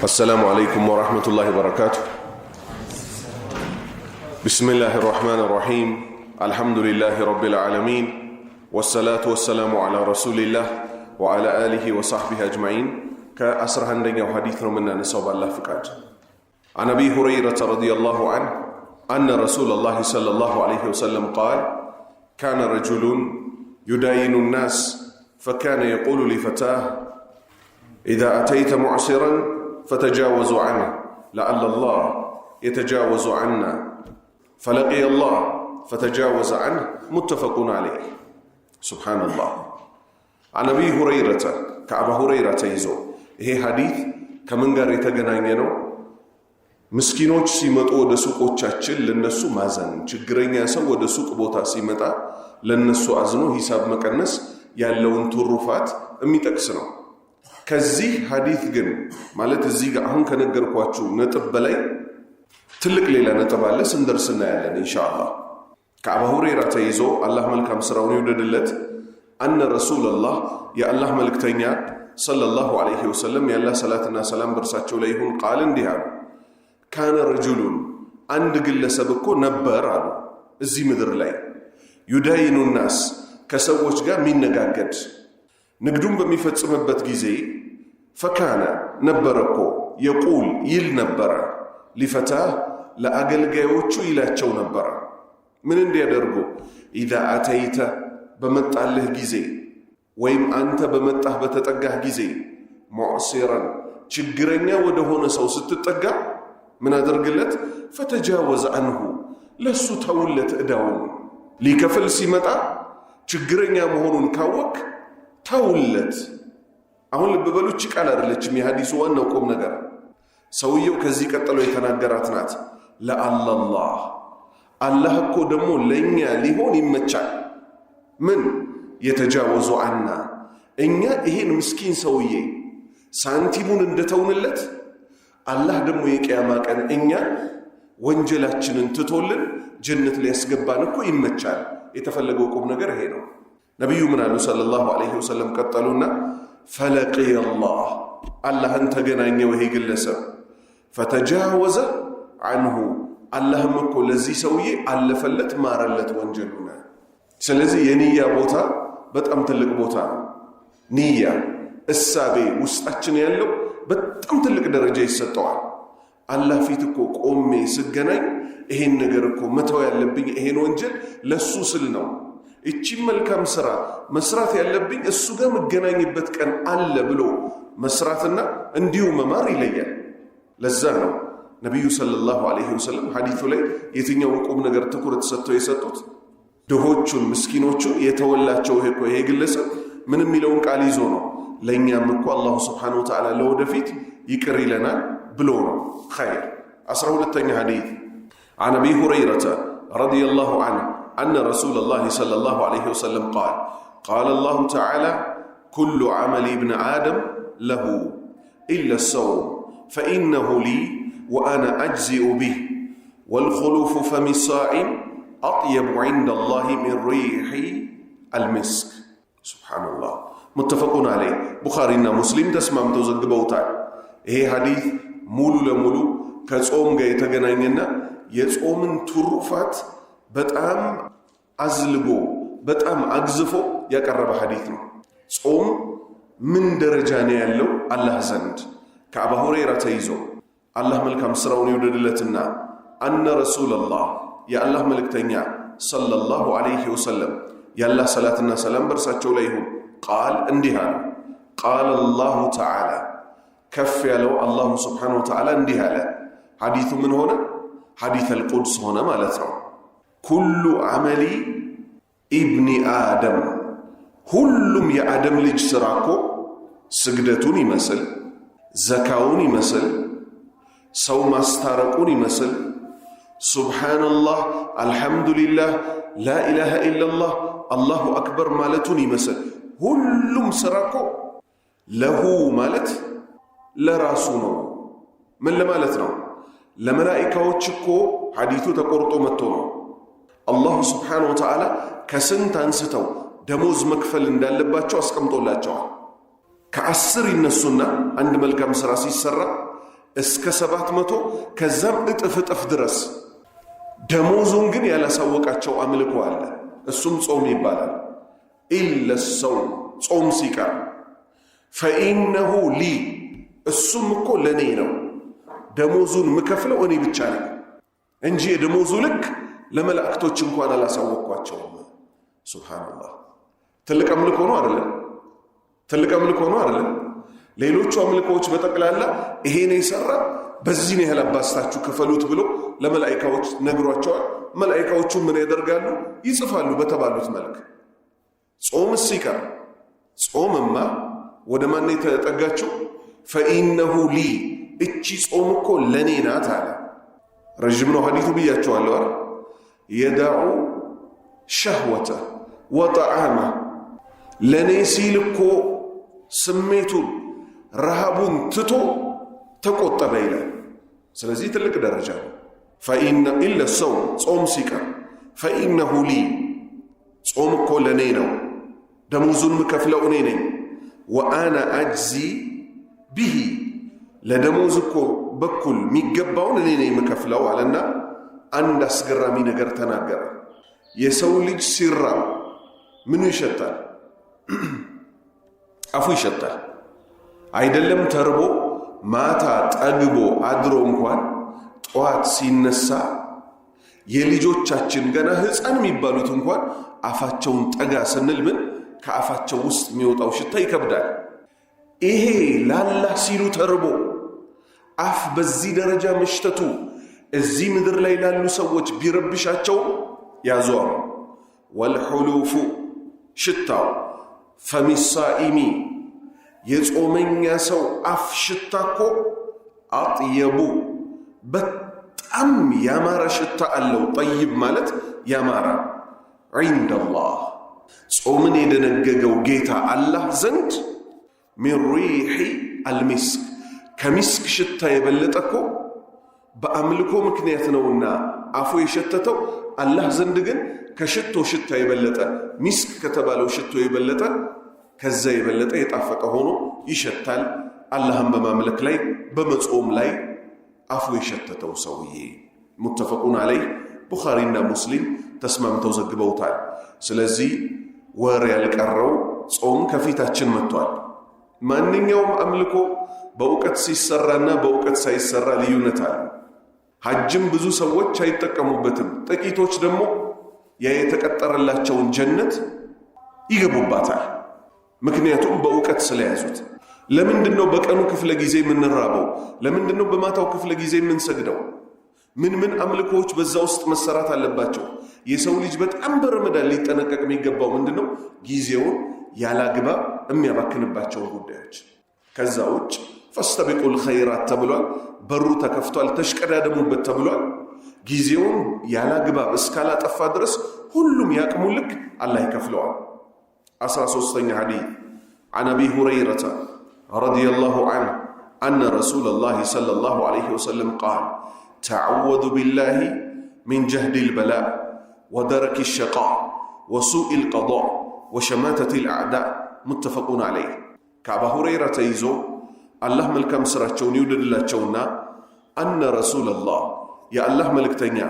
السلام عليكم ورحمة الله وبركاته. بسم الله الرحمن الرحيم. الحمد لله رب العالمين، والصلاة والسلام على رسول الله وعلى آله وصحبه أجمعين. كأسرها ندنيا وحديثنا منا نسوب الله فقاد. عن أبي هريرة رضي الله عنه أن رسول الله صلى الله عليه وسلم قال: كان رجل يداين الناس فكان يقول لفتاه: إذا أتيت معسرا فتجاوزوا عنه لعل الله يتجاوز عنا، فلقي الله فتجاوز عنه. متفق عليه. سبحان الله. عن أبي هريرة كأبا هريرة يزو هي حديث كمن غير يتغنانينو مسكينوች ሲመጡ ወደ ሱቆቻችን ለነሱ ማዘን፣ ችግረኛ ሰው ወደ ሱቅ ቦታ ሲመጣ ለነሱ አዝኖ ሂሳብ መቀነስ ያለውን ትሩፋት የሚጠቅስ ነው። ከዚህ ሐዲስ ግን ማለት እዚህ ጋር አሁን ከነገርኳችሁ ነጥብ በላይ ትልቅ ሌላ ነጥብ አለ። ስንደርስና ያለን ኢንሻአላህ። ከአቡ ሁረይራ ተይዞ አላህ መልካም ስራውን ይወደድለት አነ ረሱላህ የአላህ መልእክተኛ ሰለላሁ ዐለይሂ ወሰለም ያላህ ሰላትና ሰላም በርሳቸው ላይ ይሁን ቃል እንዲህ አሉ: ካነ ረጁሉን አንድ ግለሰብ እኮ ነበር አሉ እዚህ ምድር ላይ ዩዳይኑ ናስ ከሰዎች ጋር የሚነጋገድ ንግዱን በሚፈጽምበት ጊዜ ፈካነ ነበረኮ የቁል ይል ነበረ ሊፈታህ ለአገልጋዮቹ ይላቸው ነበረ ምን እንዲያደርጉ ኢዛ አተይተ በመጣልህ ጊዜ ወይም አንተ በመጣህ በተጠጋህ ጊዜ ሙዕሲራን ችግረኛ ወደ ሆነ ሰው ስትጠጋ ምን አድርግለት? ፈተጃወዝ አንሁ ለሱ ተውለት እዳውን ሊከፍል ሲመጣ ችግረኛ መሆኑን ካወቅ ተውለት። አሁን ልብ በሉች ቃል አይደለችም የሐዲሱ ዋናው ቁም ነገር። ሰውየው ከዚህ ቀጥሎ የተናገራት ናት። ለአላህ አላህ እኮ ደግሞ ለኛ ሊሆን ይመቻል። ምን የተጃወዙ አና እኛ ይሄን ምስኪን ሰውዬ ሳንቲሙን እንደተውንለት አላህ ደግሞ የቂያማ ቀን እኛ ወንጀላችንን ትቶልን ጀነት ሊያስገባን እኮ ይመቻል። የተፈለገው ቁም ነገር ይሄ ነው። ነቢዩ ምን አሉ ሰለላሁ ዐለይሂ ወሰለም? ቀጠሉና ፈለቂየ አላህ አላህን ተገናኘው ይሄ ግለሰብ፣ ፈተጃወዘ አንሁ አላህም እኮ ለዚህ ሰውዬ አለፈለት ማረለት ወንጀሉን። ስለዚህ የንያ ቦታ በጣም ትልቅ ቦታ ነው። ንያ እሳቤ ውስጣችን ያለው በጣም ትልቅ ደረጃ ይሰጠዋል። አላህ ፊት እኮ ቆሜ ስገናኝ ይሄን ነገር እኮ መተው ያለብኝ ይሄን ወንጀል ለሱ ስል ነው። እቺ መልካም ስራ መስራት ያለብኝ እሱ ጋር መገናኝበት ቀን አለ ብሎ መስራትና እንዲሁ መማር ይለያል። ለዛ ነው ነብዩ ሰለላሁ ዐለይሂ ወሰለም ሐዲሱ ላይ የትኛው ቁም ነገር ትኩረት ሰጥተው የሰጡት? ድሆቹን ምስኪኖቹን የተወላቸው ይሄ ግለሰብ ምን የሚለውን ቃል ይዞ ነው? ለኛም እኮ አላሁ ሱብሓነሁ ወተዓላ ለወደፊት ይቅር ይለናል ብሎ ነው። ኸይር 12ኛ ሐዲስ عن أبي هريرة رضي الله عنه أن رسول الله صلى الله عليه وسلم قال: قال الله تعالى: كل عمل ابن آدم له إلا الصوم فإنه لي وأنا أجزئ به والخلوف فم الصائم أطيب عند الله من ريح المسك. سبحان الله. متفق عليه. بخارينا مسلم تسمع متوزقبوتا. ይሄ ሐዲስ ሙሉ ለሙሉ ከጾም ጋር የተገናኘና የጾምን ትሩፋት በጣም አዝልቦ በጣም አግዝፎ ያቀረበ ሐዲስ ነው። ጾም ምን ደረጃ ነው ያለው አላህ ዘንድ? ከአቡ ሁረይራ ተይዞ አላህ መልካም ስራውን ይወደድለትና አነ ረሱላህ የአላህ መልእክተኛ ሰለላሁ ዐለይሂ ወሰለም ያላህ ሰላትና ሰላም በርሳቸው ላይ ይሁን ቃል እንዲህ አሉ: ቃል አላሁ ተዓላ ከፍ ያለው አላሁ ስብሓነሁ ወተዓላ እንዲህ አለ። ሐዲሱ ምን ሆነ? ሐዲስ አልቁድስ ሆነ ማለት ነው። ኩሉ ዐመሊ ኢብኒ አደም ሁሉም የአደም ልጅ ስራ እኮ ስግደቱን ይመስል፣ ዘካውን ይመስል፣ ሰው ማስታረቁን ይመስል፣ ሱብሓነላህ አልሐምዱሊላህ ላኢላሃ ኢላላህ አላሁ አክበር ማለቱን ይመስል ሁሉም ስራ እኮ ለሁ ማለት ለራሱ ነው። ምን ለማለት ነው? ለመላኢካዎች እኮ ሐዲቱ ተቆርጦ መጥቶ ነው። አላሁ ስብሓነሁ ወተዓላ ከስንት አንስተው ደሞዝ መክፈል እንዳለባቸው አስቀምጦላቸዋል። ከ10 ይነሱና አንድ መልካም ስራ ሲሰራ እስከ 700 ከዛም እጥፍ ድረስ ደሞዙን ግን ያላሳወቃቸው አምልኮ አለ። እሱም ጾም ይባላል። ኢለ ሰውም ጾም ሲቀር ፈኢነሁ ሊ እሱም እኮ ለኔ ነው። ደሞዙን ምከፍለው እኔ ብቻ ነኝ እንጂ የደሞዙ ልክ ለመላእክቶች እንኳን አላሳወቅኳቸውም። ሱብሃንአላህ። ትልቅ አምልኮ ነው አይደለም? ትልቅ አምልኮ ነው አይደለም? ሌሎቹ አምልኮዎች በጠቅላላ ይሄን የሰራ በዚህ ነው ያህል አባስታችሁ ክፈሉት ብሎ ለመላእክቶች ነግሯቸዋል። መላእክቶቹ ምን ያደርጋሉ? ይጽፋሉ በተባሉት መልክ። ጾም ሲቀር ጾምማ ወደ ማን የተጠጋችው? ፈኢነሁ ሊ እቺ ጾም እኮ ለኔ ናት አለ። ረጅም ነው ሐዲሱ ብያቸዋለሁ አይደል? የዳዑ ሸህወተ ወጠዓመ ለኔ ሲል እኮ ስሜቱን ረሃቡን ትቶ ተቆጠበ ይላል። ስለዚህ ትልቅ ደረጃ ነው። ፈኢነ ኢለ ሰው ጾም ሲቀር ፈኢነሁ ሊ ጾም እኮ ለኔ ነው፣ ደሞዙን ምከፍለው እኔ ነኝ። ወአና አጅዚ ቢሂ ለደሞዝ እኮ በኩል የሚገባውን እኔ ነኝ ምከፍለው አለና አንድ አስገራሚ ነገር ተናገረ። የሰው ልጅ ሲራብ ምኑ ይሸታል? አፉ ይሸታል አይደለም? ተርቦ ማታ ጠግቦ አድሮ እንኳን ጠዋት ሲነሳ የልጆቻችን ገና ሕፃን የሚባሉት እንኳን አፋቸውን ጠጋ ስንል ምን ከአፋቸው ውስጥ የሚወጣው ሽታ ይከብዳል። ይሄ ላላህ ሲሉ ተርቦ አፍ በዚህ ደረጃ መሽተቱ እዚህ ምድር ላይ ላሉ ሰዎች ቢረብሻቸው ያዟሩ። ወልሑሉፉ ሽታው ፈሚሳኢሚ የጾመኛ ሰው አፍ ሽታ እኮ አጥየቡ በጣም ያማረ ሽታ አለው። ጠይብ ማለት ያማረ ዒንደላህ ጾምን የደነገገው ጌታ አላህ ዘንድ ሚን ሪሒ አልሚስክ ከሚስክ ሽታ የበለጠ እኮ በአምልኮ ምክንያት ነውና አፉ የሸተተው። አላህ ዘንድ ግን ከሽቶ ሽታ የበለጠ ሚስክ ከተባለው ሽቶ የበለጠ ከዛ የበለጠ የጣፈጠ ሆኖ ይሸታል። አላህን በማምለክ ላይ በመጾም ላይ አፉ የሸተተው ሰውዬ ሙተፈቁን አለይህ ቡኻሪና ሙስሊም ተስማምተው ዘግበውታል። ስለዚህ ወር ያልቀረው ጾም ከፊታችን መጥቷል። ማንኛውም አምልኮ በእውቀት ሲሰራና በእውቀት ሳይሰራ ልዩነት አለ። ሐጅም ብዙ ሰዎች አይጠቀሙበትም፣ ጥቂቶች ደግሞ ያ የተቀጠረላቸውን ጀነት ይገቡባታል። ምክንያቱም በእውቀት ስለያዙት። ለምንድነው በቀኑ ክፍለ ጊዜ የምንራበው? ለምንድነው በማታው ክፍለ ጊዜ የምንሰግደው? ምን አምልኮዎች በዛ ውስጥ መሰራት አለባቸው? የሰው ልጅ በጣም በረመዳን ሊጠነቀቅ የሚገባው ምንድነው? ጊዜውን ያላግባብ የሚያባክንባቸውን ጉዳዮች። ከዛ ውጭ ፈስተቢቁል ኸይራት ተብሏል። በሩ ተከፍቷል፣ ተሽቀዳደሙበት ተብሏል። ጊዜውን ያላግባብ እስካላጠፋ ድረስ ሁሉም ያቅሙ ልክ አላህ ይከፍለዋል። 13ኛ ሐዲስ عن أبي هريرة رضي الله عنه أن رسول الله صلى الله عليه وسلم قال تعوذوا بالله من جهد البلاء ودرك الشقاء وسوء القضاء وشماتة الأعداء متفق عليه. كأبا هريرة يزو الله ملك مسراتشون يودد الله تشونا أن رسول الله يا الله ملك تنيا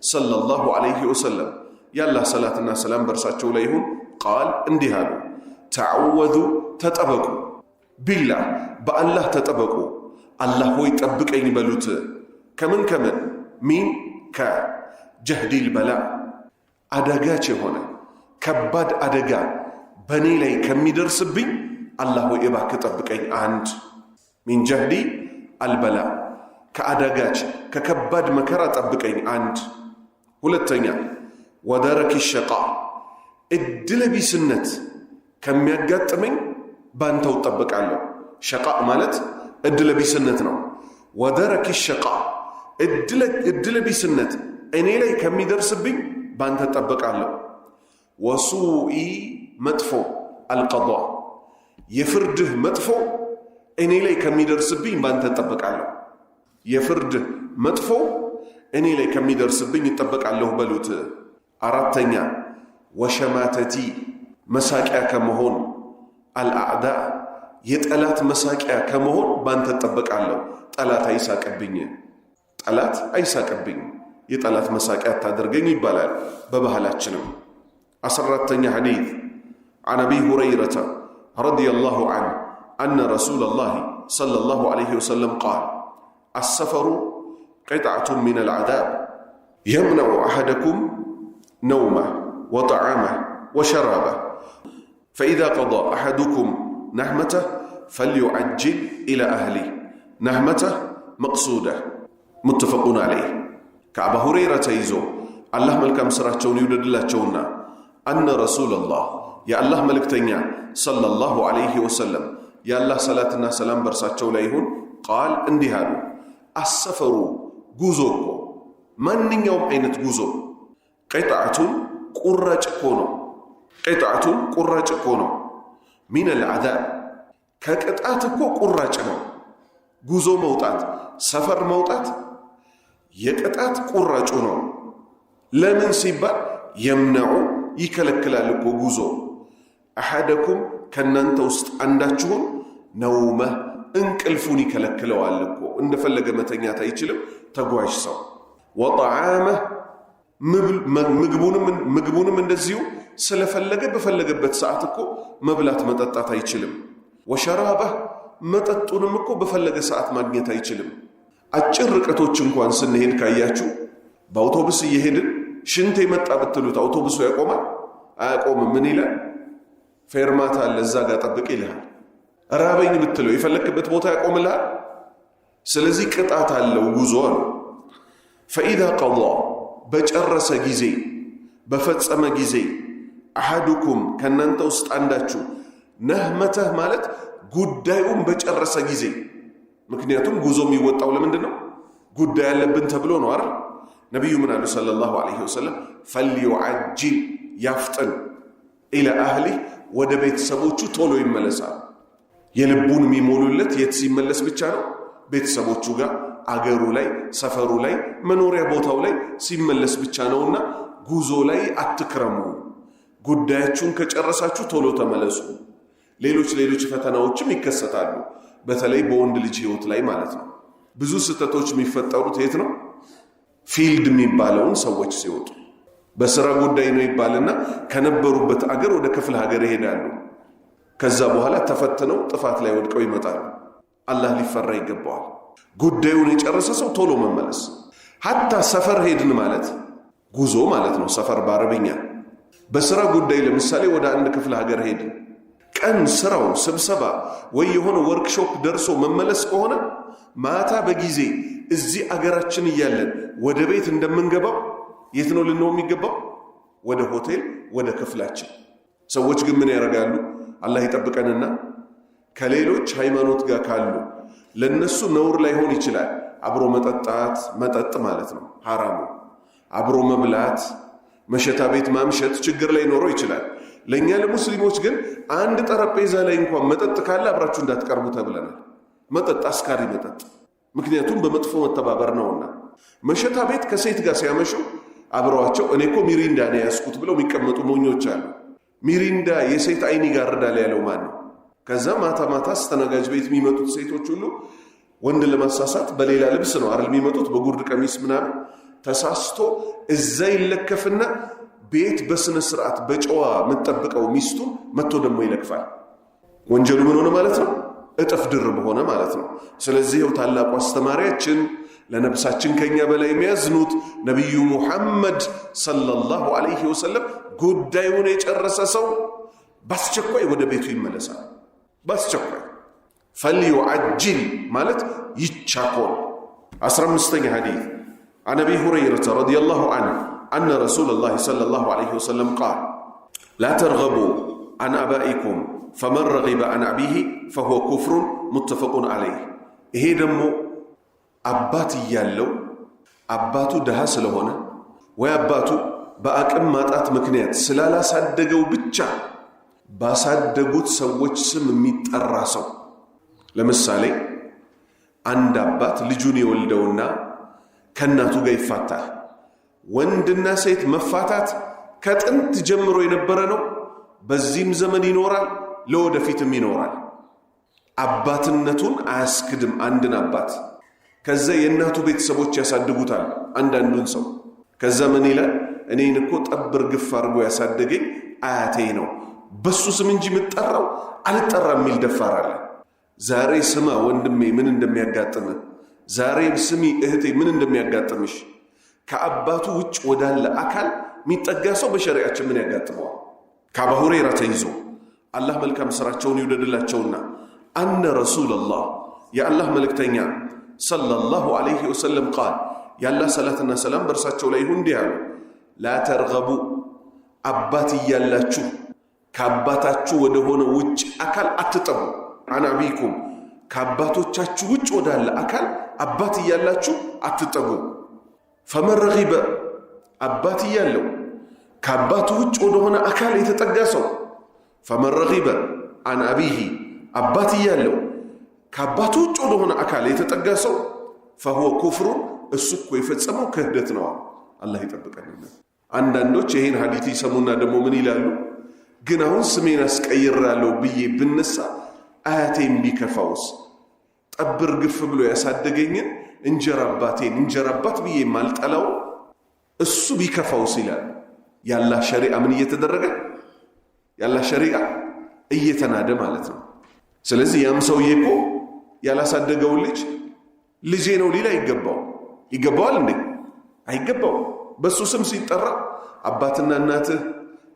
صلى الله عليه وسلم يا الله صلاة الناس سلام برساتشو ليهم قال اندهالو تعوذوا تطبقوا بالله بالله تطبقوا الله هو يطبق أين بلوت كمن مين كجهد البلاء أدقات هنا كباد أدقا بني لي كمي درسبين الله هو يباك تطبق أين عند من جهد البلاء كأدقات ككباد مكرة تطبق أين عند ሁለተኛ ወደረክ الشقاء እድል ቢስነት ከሚያጋጥመኝ ባንተው ተጠብቃለሁ። ሸቃ ማለት እድል ቢስነት ነው። ወደረክ الشقاء እድል ቢስነት እኔ ላይ ከሚደርስብኝ ባንተ ተጠብቃለሁ። ወሱኢ መጥፎ القضاء የፍርድህ መጥፎ እኔ ላይ ከሚደርስብኝ ባንተ ተጠብቃለሁ። የፍርድህ መጥፎ እኔ ላይ ከሚደርስብኝ ይጠበቃለሁ በሉት። አራተኛ ወሸማተቲ መሳቂያ ከመሆን አልአዕዳ የጠላት መሳቂያ ከመሆን ባንተ ተጠበቃለሁ። ጠላት አይሳቅብኝ፣ ጠላት አይሳቅብኝ፣ የጠላት መሳቂያ አታድርገኝ ይባላል በባህላችንም። 14ኛ ሐዲስ عن أبي هريرة رضي الله عنه أن رسول الله صلى الله عليه وسلم قال السفر قطعة من العذاب يمنع أحدكم نومه وطعامه وشرابه فإذا قضى أحدكم نهمته فليعجل إلى أهله نهمته مقصودة متفق عليه كعب هريرة يزو الله ملكم سراتشون يولد الله تشونا أن رسول الله يا الله ملكتنيا صلى الله عليه وسلم يا الله صلاتنا سلام برساتشو لايهون قال اندهالو السفر ጉዞኮ ማንኛውም አይነት ጉዞ قطعة ቁራጭ ነው قطعة ቁራጭ ነው من العذاب ከቅጣት እኮ ቁራጭ ነው ጉዞ መውጣት ሰፈር መውጣት የቅጣት ቁራጭ ነው ለምን ሲባል يمنع ይከለክላል እኮ ጉዞ أحدكم ከናንተ ውስጥ አንዳችሁን ነውመ እንቅልፉን ይከለክለዋል እኮ እንደፈለገ መተኛት አይችልም ተጓዥ ሰው وطعامه ምግቡንም እንደዚሁ ስለፈለገ በፈለገበት ሰዓት እኮ መብላት መጠጣት አይችልም وشرابه መጠጡንም እኮ በፈለገ ሰዓት ማግኘት አይችልም አጭር ርቀቶች እንኳን ስንሄድ ካያችሁ በአውቶቡስ እየሄድን ሽንት የመጣ ብትሉት አውቶቡሱ ያቆማል አያቆምም ምን ይላል ፌርማታ ለዛ ጋር ጠብቅ ይልሃል ራበኝ ብትለው የፈለክበት ቦታ ያቆምልሃል ስለዚህ ቅጣት አለው ጉዞ ነው فإذا قضى በጨረሰ ጊዜ በፈጸመ ጊዜ أحدكم ከናንተ ውስጥ አንዳችሁ ነህመተህ ማለት ጉዳዩን በጨረሰ ጊዜ ምክንያቱም ጉዞ የሚወጣው ለምንድን ነው ጉዳይ ያለብን ተብሎ ነው አይደል ነብዩ ምን አሉ ሰለላሁ ዐለይሂ ወሰለም فليعجل ያፍጥን إلى أهله ወደ ቤተሰቦቹ ቶሎ ይመለሳል የልቡን የሚሞሉለት የት ሲመለስ ብቻ ነው ቤተሰቦቹ ጋር አገሩ ላይ ሰፈሩ ላይ መኖሪያ ቦታው ላይ ሲመለስ ብቻ ነውና ጉዞ ላይ አትክረሙ ጉዳያችሁን ከጨረሳችሁ ቶሎ ተመለሱ ሌሎች ፈተናዎችም ይከሰታሉ በተለይ በወንድ ልጅ ህይወት ላይ ማለት ነው ብዙ ስህተቶች የሚፈጠሩት የት ነው ፊልድ የሚባለውን ሰዎች ሲወጡ በስራ ጉዳይ ነው ይባልና ከነበሩበት አገር ወደ ክፍለ ሀገር ይሄዳሉ ከዛ በኋላ ተፈትነው ጥፋት ላይ ወድቀው ይመጣሉ አላህ ሊፈራ ይገባዋል ጉዳዩን የጨረሰ ሰው ቶሎ መመለስ hatta ሰፈር ሄድን ማለት ጉዞ ማለት ነው ሰፈር በአረብኛ በስራ ጉዳይ ለምሳሌ ወደ አንድ ክፍለ ሀገር ሄድን ቀን ስራው ስብሰባ ወይ የሆነ ወርክሾፕ ደርሶ መመለስ ከሆነ ማታ በጊዜ እዚህ አገራችን ይያለን ወደ ቤት እንደምንገባው የት ነው ልንሆን የሚገባው ወደ ሆቴል ወደ ክፍላችን ሰዎች ግን ምን ያደርጋሉ አላህ ይጠብቀንና ከሌሎች ሃይማኖት ጋር ካሉ ለነሱ ነውር ላይሆን ይችላል አብሮ መጠጥ ማለት ነው حرام አብሮ መብላት መሸታ ቤት ማምሸት ችግር ላይ ኖሮ ይችላል ለኛ ለሙስሊሞች ግን አንድ ጠረጴዛ ላይ እንኳን መጠጥ ካለ አብራችሁ እንዳትቀርቡ ተብለናል መጠጥ አስካሪ መጠጥ ምክንያቱም በመጥፎ መተባበር ነውና መሸታ ቤት ከሴት ጋር ሲያመሹ አብረዋቸው እኔኮ ሚሪንዳ ነው ያስኩት ብለው የሚቀመጡ ሞኞች አሉ ሚሪንዳ የሴት አይኒ ጋር ዳለ ያለው ማን ነው ከዛ ማታ አስተናጋጅ ቤት የሚመጡት ሴቶች ሁሉ ወንድ ለማሳሳት በሌላ ልብስ ነው አይደል የሚመጡት በጉርድ ቀሚስ ምናምን ተሳስቶ እዛ ይለከፍና ቤት በስነ ስርዓት በጨዋ መጠብቀው ሚስቱ መጥቶ ደሞ ይለክፋል ወንጀሉ ምን ሆነ ማለት ነው እጥፍ ድርብ ሆነ ማለት ነው ስለዚህ ታላቁ አስተማሪያችን ለነብሳችን ከኛ በላይ የሚያዝኑት ነብዩ ሙሐመድ ሰለላሁ ዐለይሂ ወሰለም ጉዳዩን የጨረሰ ሰው ባስቸኳይ ወደ ቤቱ ይመለሳል ባስቸኳይ فليعجل ማለት ይቻኮል 15ኛ ሐዲስ عن ابي هريره رضي الله عنه ان رسول الله صلى الله عليه وسلم قال لا ترغبوا عن ابائكم فمن رغب عن ابيه فهو كفر متفق عليه ይሄ ደግሞ አባት ያለው አባቱ ደሃ ስለሆነ ወይ አባቱ በአቅም ማጣት ምክንያት ስላላሳደገው ብቻ ባሳደጉት ሰዎች ስም የሚጠራ ሰው ለምሳሌ አንድ አባት ልጁን ይወልደውና ከናቱ ጋር ይፋታል ወንድና ሴት መፋታት ከጥንት ጀምሮ የነበረ ነው በዚህም ዘመን ይኖራል ለወደፊትም ይኖራል አባትነቱን አያስክድም አንድን አባት ከዛ የእናቱ ቤተሰቦች ያሳድጉታል አንዳንዱን ሰው። ከዛ ምን ይላል? እኔን እኮ ጠብር ግፍ አድርጎ ያሳደገኝ አያቴ ነው፣ በሱ ስም እንጂ የምጠራው አልጠራም የሚል ደፋር አለ። ዛሬ ስማ ወንድሜ ምን እንደሚያጋጥምህ፣ ዛሬ ስሚ እህቴ ምን እንደሚያጋጥምሽ። ከአባቱ ውጭ ወዳለ አካል የሚጠጋ ሰው በሸሪዓችን ምን ያጋጥመዋል? ከአቡ ሁረይራ ተይዞ አላህ መልካም ስራቸውን ይውደድላቸውና አነ ረሱላላህ የአላህ መልእክተኛ ሰለላሁ ዐለይሂ ወሰለም ቃል ያላህ ሰላትና ሰላም በእርሳቸው ላይ ይሁን እንዲህ አሉ። ላ ተርገቡ አባት እያላችሁ ከአባታችሁ ወደ ሆነ ውጭ አካል አትጠቡ። አን አቢኩም ከአባቶቻችሁ ውጭ ወዳለ አካል አባት እያላችሁ አትጠቡ። ፈመን ረጊበ አባት እያለው ከአባቱ ውጭ ወደሆነ አካል የተጠጋ ሰው ፈመን ረጊበ አን አቢሂ አባት እያለው ከአባቱ ውጭ ወደሆነ አካል የተጠጋ ሰው ፈሁወ ኩፍሩን እሱ እኮ የፈጸመው ክህደት ነው። አላህ ይጠብቀን። አንዳንዶች ይህን ሐዲት ይሰሙና ደግሞ ምን ይላሉ? ግን አሁን ስሜን አስቀይራለሁ ብዬ ብነሳ አያቴን ቢከፋውስ? ጠብር ግፍ ብሎ ያሳደገኝን እንጀራ አባቴን እንጀራ አባት ብዬ ማልጠላው እሱ ቢከፋውስ ይላል። ያላህ ሸሪዓ ምን እየተደረገ? ያላህ ሸሪዓ እየተናደ ማለት ነው። ስለዚህ ያም ሰውዬ እኮ ያላሳደገውን ልጅ ልጄ ነው ሊል ይገባዋል እንዴ? አይገባው። በሱ ስም ሲጠራ አባትና እናትህ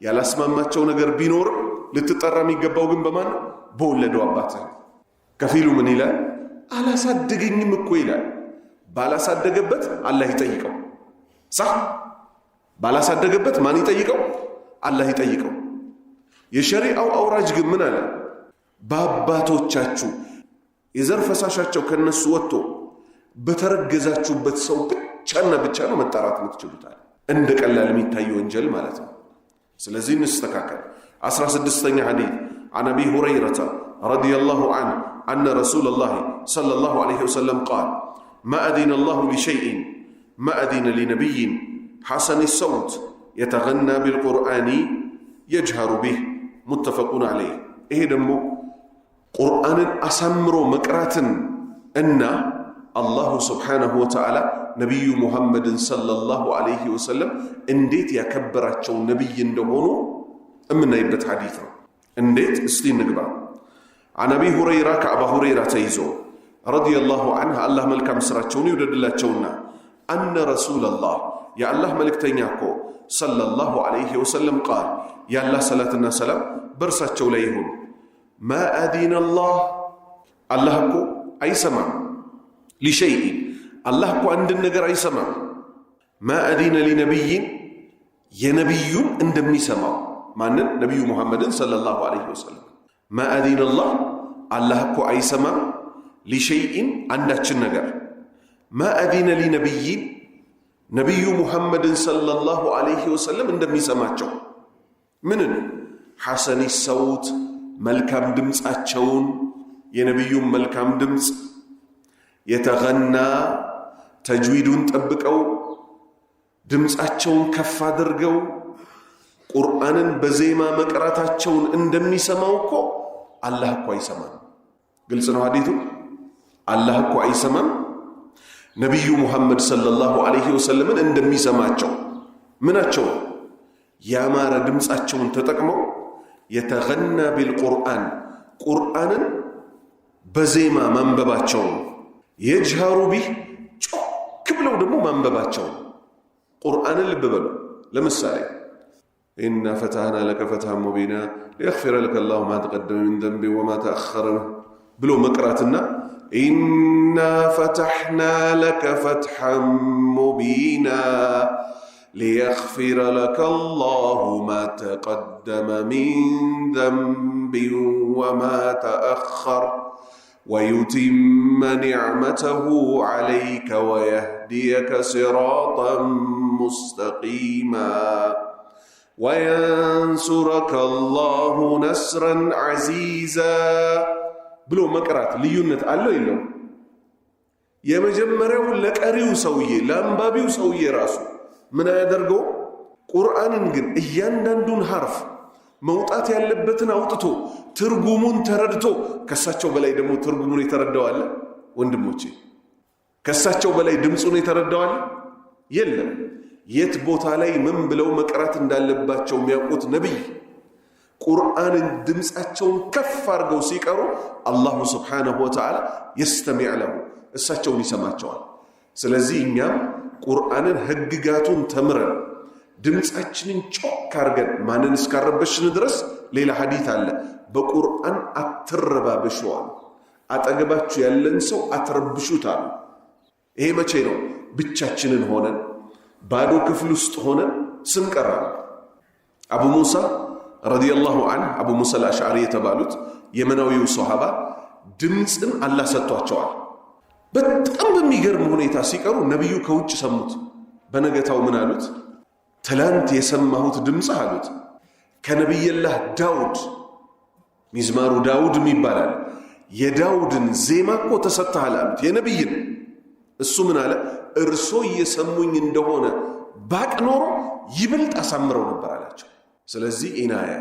ያላስማማቸው ነገር ቢኖር ልትጠራ የሚገባው ግን በማን ነው? በወለደው አባትህ። ከፊሉ ምን ይላል? አላሳደገኝም እኮ ይላል። ባላሳደገበት አላህ ይጠይቀው። ሳህ ባላሳደገበት ማን ይጠይቀው? አላህ ይጠይቀው። የሸሪዓው አውራጅ ግን ምን አለ? በአባቶቻችሁ የዘር ፈሳሻቸው ከነሱ ወጥቶ በተረገዛችሁበት ሰው ብቻና ብቻ ነው መጣራት የምትችሉታል። እንደ ቀላል የሚታይ ወንጀል ማለት ነው። ስለዚህ እንስተካከል። 16ኛ ሐዲስ عن أبي هريرة رضي الله عنه أن رسول الله صلى الله عليه وسلم قال ما أذن الله لشيء ما أذن لنبي حسن الصوت يتغنى بالقرآن يجهر به متفق عليه. إيه دمو قرآن أسمرو مقرات أن الله سبحانه وتعالى نبي محمد صلى الله عليه وسلم انديت يكبراتشو نبي اندهونو امنا يبت حديثه انديت استين نقبع عن أبي هريرة كأبا هريرة تيزو رضي الله عنها الله ملك مسراتشوني ودد الله تشونا أن رسول الله يا الله ملك تنياكو صلى الله عليه وسلم قال يا الله صلاتنا سلام برساتشو ليهون ما أذين الله الله كو أي سمع لشيء الله كو عند النجر أي سمع ما أذين لنبي ينبي اندمي سمع معنى نبي محمد صلى الله عليه وسلم ما أذين الله كو أي سمع لشيء عندك النجر ما أذين لنبي نبي محمد صلى الله عليه وسلم اندمي سمعቸው ምንን حسن الصوت መልካም ድምጻቸውን የነብዩን መልካም ድምጽ የተገና ተጅዊዱን ጠብቀው ድምጻቸውን ከፍ አድርገው ቁርአንን በዜማ መቅራታቸውን እንደሚሰማው እኮ አላህ እኮ አይሰማም። ግልጽ ነው ሐዲሱ። አላህ እኮ አይሰማም። ነብዩ ሙሐመድ ሰለላሁ ዐለይሂ ወሰለም እንደሚሰማቸው ምናቸው ያማረ ድምጻቸውን ተጠቅመው የተገና ቢልቁርአን ቁርአንን በዜማ ማንበባቸው የጅሃሩ ቢህ ጮክ ብለው ደግሞ ማንበባቸው ቁርአንን ልብ በሉ። ለምሳሌ ኢና ፈታህና ለከ ፈትሐን ሙቢና ሊየግፊረ ለከ አላሁ ማ ተቀደመ ሚን ዘንቢ ወማ ተአኸረ ብሎ መቅራትና ኢና ፈተሕና ለከ ፈትሐን ሙቢና ليغفر لك الله ما تقدم من ذنب وما تأخر ويتم نعمته عليك ويهديك صراطا مستقيما وينصرك الله نصرا عزيزا بلو مقرات ليونت الله يلو يمجمريو لقريو سويه لانبابيو سويه راسو ምን ያደርገው? ቁርአንን ግን እያንዳንዱን ሐርፍ መውጣት ያለበትን አውጥቶ ትርጉሙን ተረድቶ ከሳቸው በላይ ደግሞ ትርጉሙን የተረዳው አለ። ወንድሞቼ ከሳቸው በላይ ድምጹን የተረዳዋል የለም። የት ቦታ ላይ ምን ብለው መቅራት እንዳለባቸው የሚያውቁት ነብይ ቁርአንን ድምጻቸውን ከፍ አድርገው ሲቀሩ አላሁ ሱብሓነሁ ወተዓላ يستمع له እሳቸውን ይሰማቸዋል። ስለዚህ እኛም ቁርአንን ህግጋቱን ተምረን ድምጻችንን ጮክ አድርገን ማንን እስካረበሽን ድረስ ሌላ ሐዲስ አለ በቁርአን አትረባበሹዋል። አጠገባችሁ ያለን ሰው አትረብሹታል። ይሄ መቼ ነው? ብቻችንን ሆነን ባዶ ክፍል ውስጥ ሆነን ስንቀራ። አቡ ሙሳ ረዲየላሁ ዐንሁ አቡ ሙሳ አልአሽዓሪ የተባሉት የመናዊው ሱሐባ ድምጽን አላህ ሰጥቷቸዋል። በጣም በሚገርም ሁኔታ ሲቀሩ ነብዩ ከውጭ ሰሙት። በነገታው ምን አሉት? ትላንት የሰማሁት ድምጽ አሉት ከነብይላህ ዳውድ ሚዝማሩ ዳውድ ይባላል የዳውድን ዜማ እኮ ተሰጥተሃል አሉት የነብይን። እሱ ምን አለ? እርሶ እየሰሙኝ እንደሆነ ባቅ ኖሮ ይበልጥ አሳምረው ነበር አላቸው። ስለዚህ ኢናያ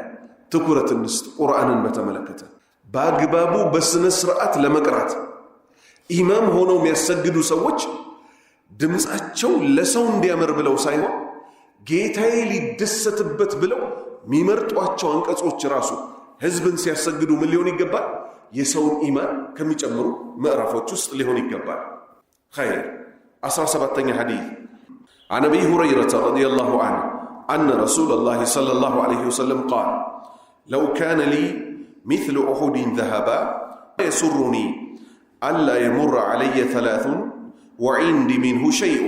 ትኩረት እንስጥ። ቁርአንን በተመለከተ በአግባቡ በስነ ስርዓት ለመቅራት ኢማም ሆነው የሚያሰግዱ ሰዎች ድምጻቸው ለሰው እንዲያምር ብለው ሳይሆን ጌታዬ ሊደሰትበት ብለው የሚመርጧቸው አንቀጾች ራሱ ህዝብን ሲያሰግዱ ምን ሊሆን ይገባል? የሰውን ኢማን ከሚጨምሩ ምዕራፎች ውስጥ ሊሆን ይገባል። خير 17ኛ ሐዲስ عن ابي هريره رضي الله عنه ان رسول الله صلى الله عليه وسلم قال لو كان لي مثل احد ذهبا يسرني الا يمر علي 3 وعندي منه شيء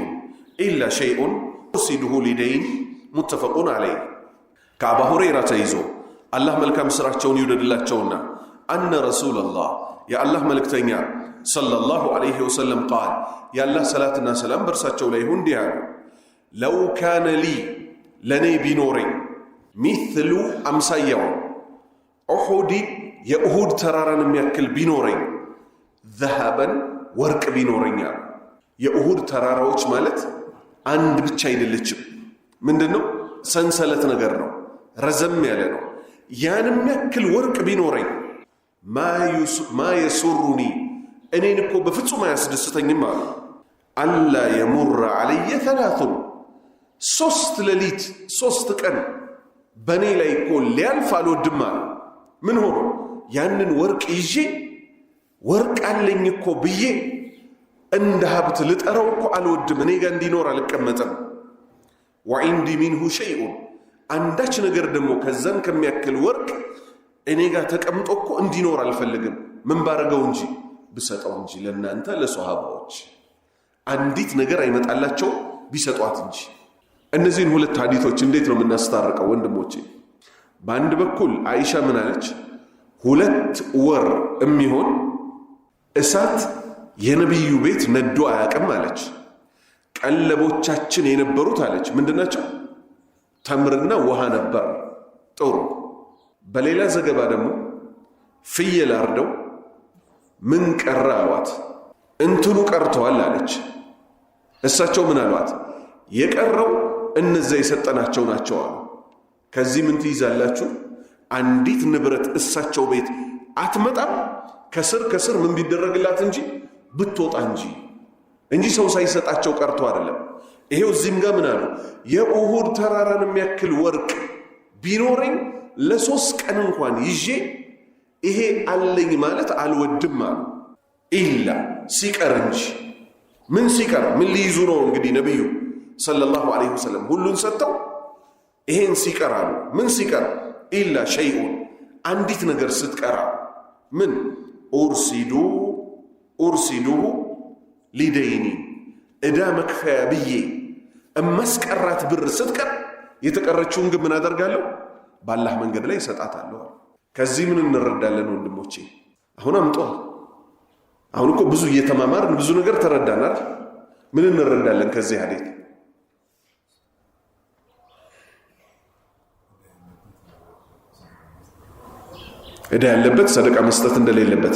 الا شيء أرسله لدين متفق عليه كعب هريرة تيزو الله ملك مسرحቸውን ይወደድላቸውና أن رسول الله يا الله ملك تنيا صلى الله عليه وسلم قال يا الله صلاتنا سلام برساቸው ላይ ይሁን ዲያ لو كان لي لني بنوري مثل أمسايو أحد يأهود ترارن የሚያክል ቢኖረኝ ذهبا ወርቅ ቢኖረኝ የኡሁድ ተራራዎች ማለት አንድ ብቻ አይደለችም። ምንድነው? ሰንሰለት ነገር ነው፣ ረዘም ያለ ነው። ያንም ያክል ወርቅ ቢኖረኝ ማ የሱሩኒ እኔን እኮ በፍጹም አያስደስተኝም አሉ። አላ የሙር አለየ 3 ሌሊት 3 ቀን በኔ ላይ እኮ ሊያልፍ አልወድም አሉ። ምን ሆኖ? ያንን ወርቅ ይዤ ወርቅ አለኝ እኮ ብዬ እንደ ሀብት ልጠራው እኮ አልወድም። እኔ ጋር እንዲኖር አልቀመጥም። ወዒንዲ ሚንሁ ሸይኡን አንዳች ነገር ደግሞ ከዛን ከሚያክል ወርቅ እኔ ጋር ተቀምጦ እኮ እንዲኖር አልፈልግም። ምን ባረገው እንጂ ብሰጠው እንጂ ለእናንተ ለሷሃባዎች አንዲት ነገር አይመጣላቸው ቢሰጧት እንጂ። እነዚህን ሁለት ሐዲሶች እንዴት ነው የምናስታርቀው ወንድሞቼ? በአንድ በኩል አይሻ ምን አለች? 2 ወር የሚሆን እሳት የነብዩ ቤት ነዶ አያውቅም አለች። ቀለቦቻችን የነበሩት አለች ምንድናቸው? ተምርና ውሃ ነበር። ጥሩ። በሌላ ዘገባ ደግሞ ፍየል አርደው ምን ቀረ አሏት። እንትኑ ቀርተዋል አለች። እሳቸው ምን አሏት? የቀረው እነዛ የሰጠናቸው ናቸው አሉ። ከዚህ ምን ትይዛላችሁ? አንዲት ንብረት እሳቸው ቤት አትመጣም ከስር ምን ቢደረግላት እንጂ ብትወጣ እንጂ ሰው ሳይሰጣቸው ቀርቶ አይደለም። ይሄው እዚህም ጋር ምን አሉ? የኡሁድ ተራራን የሚያክል ወርቅ ቢኖረኝ ለ3 ቀን እንኳን ይዤ ይሄ አለኝ ማለት አልወድም አሉ። ኢላ ሲቀር እንጂ ምን ሲቀር? ምን ሊይዙ ነው እንግዲህ ነብዩ ሰለላሁ ዐለይሂ ወሰለም ሁሉን ሰጥተው ይሄን ሲቀር አሉ። ምን ሲቀር? ኢላ ሸይኡን አንዲት ነገር ስትቀራ ምን? ኡርሲዱሁ ሊደይኒ እዳ መክፈያ ብዬ እመስቀራት ብር ስትቀር የተቀረችውን ግን ምን አደርጋለሁ? በአላህ መንገድ ላይ እሰጣታለሁ። ከዚህ ምን እንረዳለን ወንድሞቼ? አሁን አምጧል። አሁን እኮ ብዙ እየተማማርን ብዙ ነገር ተረዳናል። ምን እንረዳለን ከዚህ ሐዲስ? እዳ ያለበት ሰደቃ መስጠት እንደሌለበት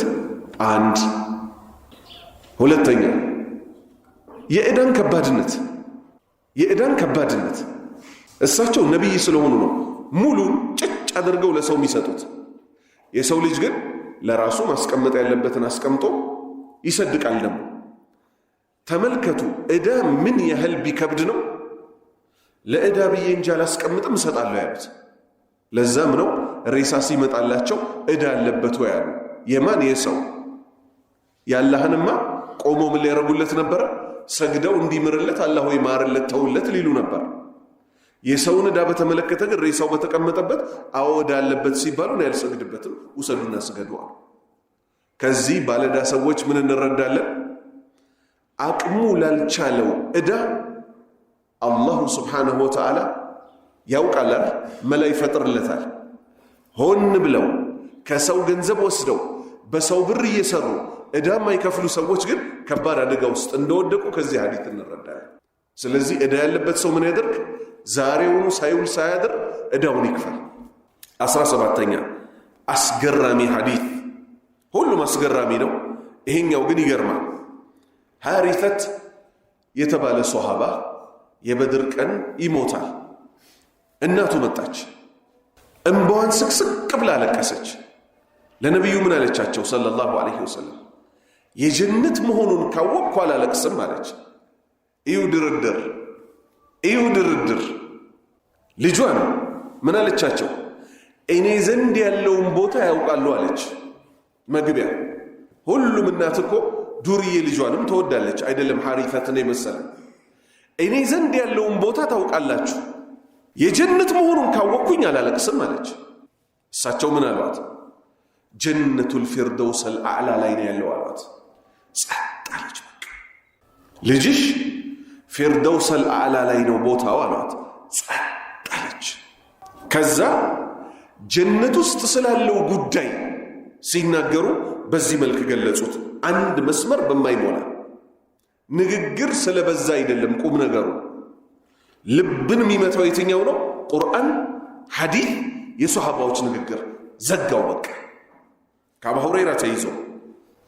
አንድ። ሁለተኛ የእዳን ከባድነት እሳቸው ነብይ ስለሆኑ ነው ሙሉን ጭጭ አድርገው ለሰው የሚሰጡት። የሰው ልጅ ግን ለራሱ ማስቀመጥ ያለበትን አስቀምጦ ይሰድቃል። ደግሞ ተመልከቱ እዳ ምን ያህል ቢከብድ ነው ለእዳ ብዬ እንጂ አላስቀምጥም እሰጣለሁ ያሉት። ለዛም ነው ሬሳ ሲመጣላቸው እዳ አለበት ወይ ያሉ። የማን የሰው ያላህንማ ቆሞ ምን ሊያረጉለት ነበር? ሰግደው እንዲምርለት አላህ ወይ ማርለት ተውለት ሊሉ ነበር። የሰውን እዳ በተመለከተ ግን ሬሳው በተቀመጠበት አዎ እዳ አለበት ሲባሉ ነው ያልሰግድበትም ውሰዱና ስገዱ አሉ። ከዚህ ባለዳ ሰዎች ምን እንረዳለን? አቅሙ ላልቻለው እዳ አላሁ ስብሓንሁ ወተዓላ ያውቃል፣ መላ ይፈጥርለታል። ሆን ብለው ከሰው ገንዘብ ወስደው በሰው ብር እየሰሩ እዳ የማይከፍሉ ሰዎች ግን ከባድ አደጋ ውስጥ እንደወደቁ ከዚህ ሐዲስ እንረዳለን። ስለዚህ እዳ ያለበት ሰው ምን ያደርግ? ዛሬውኑ ሳይውል ሳያድር እዳውን ይክፈል። 17ኛ አስገራሚ ሐዲስ፣ ሁሉም አስገራሚ ነው፣ ይሄኛው ግን ይገርማል። ሐሪተት የተባለ ሷሃባ የበድር ቀን ይሞታል። እናቱ መጣች፣ እንባዋን ስቅስቅ ብላ አለቀሰች። ለነቢዩ ምን አለቻቸው ሰለላሁ ዐለይሂ ወሰለም? የጀነት መሆኑን ካወቅኩ አላለቅስም አለች። እዩ ድርድር፣ እዩ ድርድር። ልጇ ነው። ምን አለቻቸው? እኔ ዘንድ ያለውን ቦታ ያውቃሉ አለች። መግቢያ ሁሉም እናት እኮ ዱርዬ ልጇንም ትወዳለች አይደለም? ሐሪተትን የመሰለ እኔ ዘንድ ያለውን ቦታ ታውቃላችሁ፣ የጀነት መሆኑን ካወቅኩኝ አላለቅስም አለች። እሳቸው ምን አሏት? ጀነቱል ፊርደውስ አልአዕላ ላይ ነው ያለው አሏት። ጸጥ አለች። በቃ ልጅሽ ፊርደውስ አልአዕላ ላይ ነው ቦታው አሏት። ጸጥ አለች። ከዛ ጀነት ውስጥ ስላለው ጉዳይ ሲናገሩ በዚህ መልክ ገለጹት። አንድ መስመር በማይሞላ ንግግር ስለበዛ አይደለም ቁም ነገሩ። ልብን የሚመታው የትኛው ነው? ቁርአን፣ ሐዲስ፣ የሷሃባዎች ንግግር ዘጋው። በቃ ከአቡ ሁረይራ ተይዞ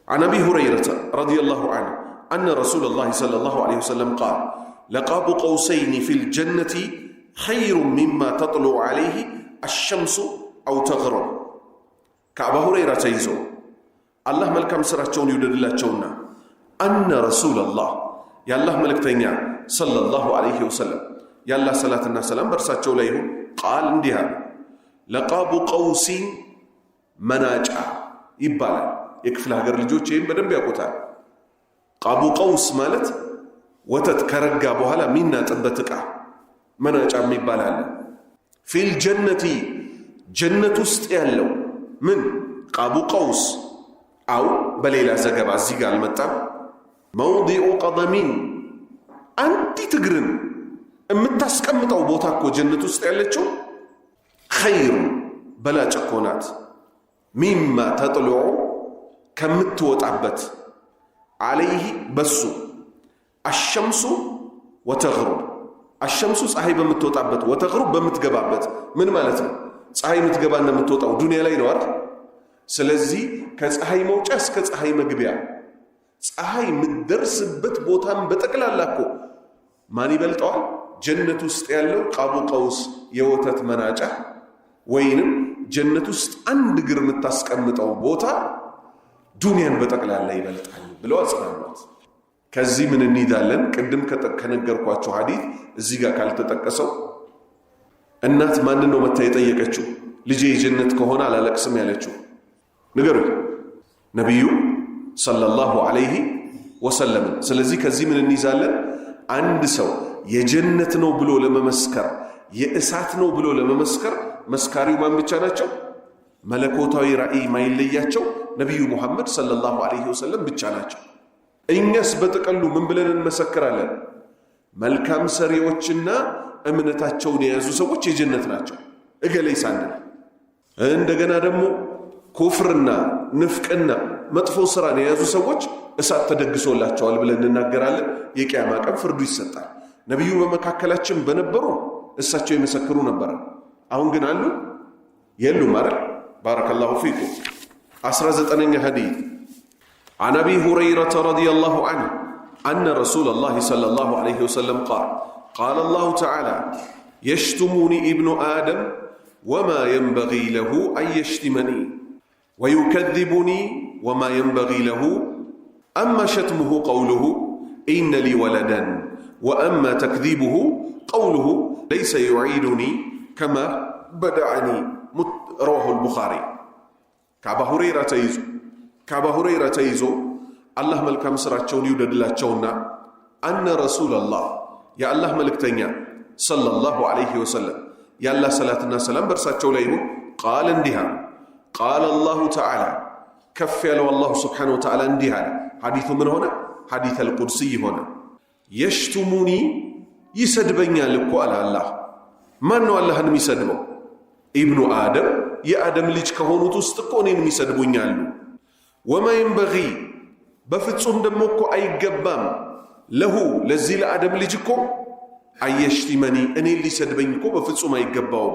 عن أبي هريرة رضي الله عنه أن رسول الله صلى الله عليه وسلم قال لقاب قوسين في الجنة خير مما تطلع عليه الشمس أو تغرب. كأبو هريرة تيزو الله ملكم سرعتون يودد الله تشونا أن رسول الله يا الله ملك تينيا صلى الله عليه وسلم يا الله صلاة الناس سلام برساتشو ليه قال انديها لقاب قوس مناجع يبالا يكفل هاجر ልጆች ይሄን በደንብ ያውቁታል። ቃቡ ቀውስ ማለት ወተት ከረጋ በኋላ ሚናጥበት ዕቃ መናጫም ይባላል። ፊል ጀነቲ ጀነት ውስጥ ያለው ምን ቃቡ ቀውስ አው በሌላ ዘገባ እዚህ ጋር አልመጣም። መውዲኡ ቀደሚን አንዲት እግርን የምታስቀምጠው ቦታ እኮ ጀነት ውስጥ ያለችው ኸይሩ በላጭ እኮ ናት። ሚማ ተጥልዑ ከምትወጣበት አለይህ በሱ አሸምሱ ወተግሩብ አሸምሱ ፀሐይ በምትወጣበት ወተግሩብ በምትገባበት ምን ማለት ነው? ፀሐይ የምትገባና የምትወጣው ዱንያ ላይ ነው አይደል? ስለዚህ ከፀሐይ መውጫ እስከ ፀሐይ መግቢያ ፀሐይ የምትደርስበት ቦታም በጠቅላላ እኮ ማን ይበልጠዋል? ጀነት ውስጥ ያለው ቃቡ ቀውስ የወተት መናጫ ወይንም ጀነት ውስጥ አንድ እግር የምታስቀምጠው ቦታ ዱንያን በጠቅላላ ይበልጣል ብለው አጽናኑት። ከዚህ ምን እንይዛለን? ቅድም ከነገርኳቸው ሐዲስ እዚህ ጋር ካልተጠቀሰው እናት ማንን ነው መታ የጠየቀችው? ልጄ የጀነት ከሆነ አላለቅስም ያለችው ንገሩኝ። ነቢዩ ሰለላሁ ዐለይሂ ወሰለም። ስለዚህ ከዚህ ምን እንይዛለን? አንድ ሰው የጀነት ነው ብሎ ለመመስከር የእሳት ነው ብሎ ለመመስከር መስካሪው ማን ብቻ ናቸው? መለኮታዊ ራእይ ማይለያቸው ነቢዩ ሙሐመድ ሰለላሁ ዐለይሂ ወሰለም ብቻ ናቸው። እኛስ በጥቅሉ ምን ብለን እንመሰክራለን? መልካም ሰሪዎችና እምነታቸውን የያዙ ሰዎች የጀነት ናቸው እገሌ ሳንል፣ እንደገና ደግሞ ኩፍርና ንፍቅና መጥፎ ስራን የያዙ ሰዎች እሳት ተደግሶላቸዋል ብለን እናገራለን። የቂያማ ቀን ፍርዱ ይሰጣል። ነቢዩ በመካከላችን በነበሩ እሳቸው ይመሰክሩ ነበር። አሁን ግን አሉ የሉም አይደል? ባረከላሁ ፊኩም። 19ኛ ሐዲስ عن أبي هريرة رضي الله عنه أن رسول الله صلى الله عليه وسلم قال الله تعالى يشتمني ابن آدم وما ينبغي له أن يشتمني ويكذبني وما ينبغي له أما شتمه قوله إن لي ولدا وأما تكذيبه قوله ليس يعيدني كما بدعني رواه البخاري كعب هريرة تيزو الله ملك مسراتشون يودد لاتشونا أن رسول الله يا الله ملك تنيا صلى الله عليه وسلم يا الله صلاتنا سلام برساتشو ليه قال اندها قال الله تعالى كف يلو الله سبحانه وتعالى اندها حديث من هنا حديث القدسي هنا يشتموني يسدبني لكو على الله من هو الله نمي يسدبه ابن آدم يا آدم ليش كهونو تستقونين يسدبوني له وما ينبغي بفتصم دمكو أي قبام له لزيل آدم ليجكو أي يشتمني أني اللي سدبنيكو بفتصم أي قبام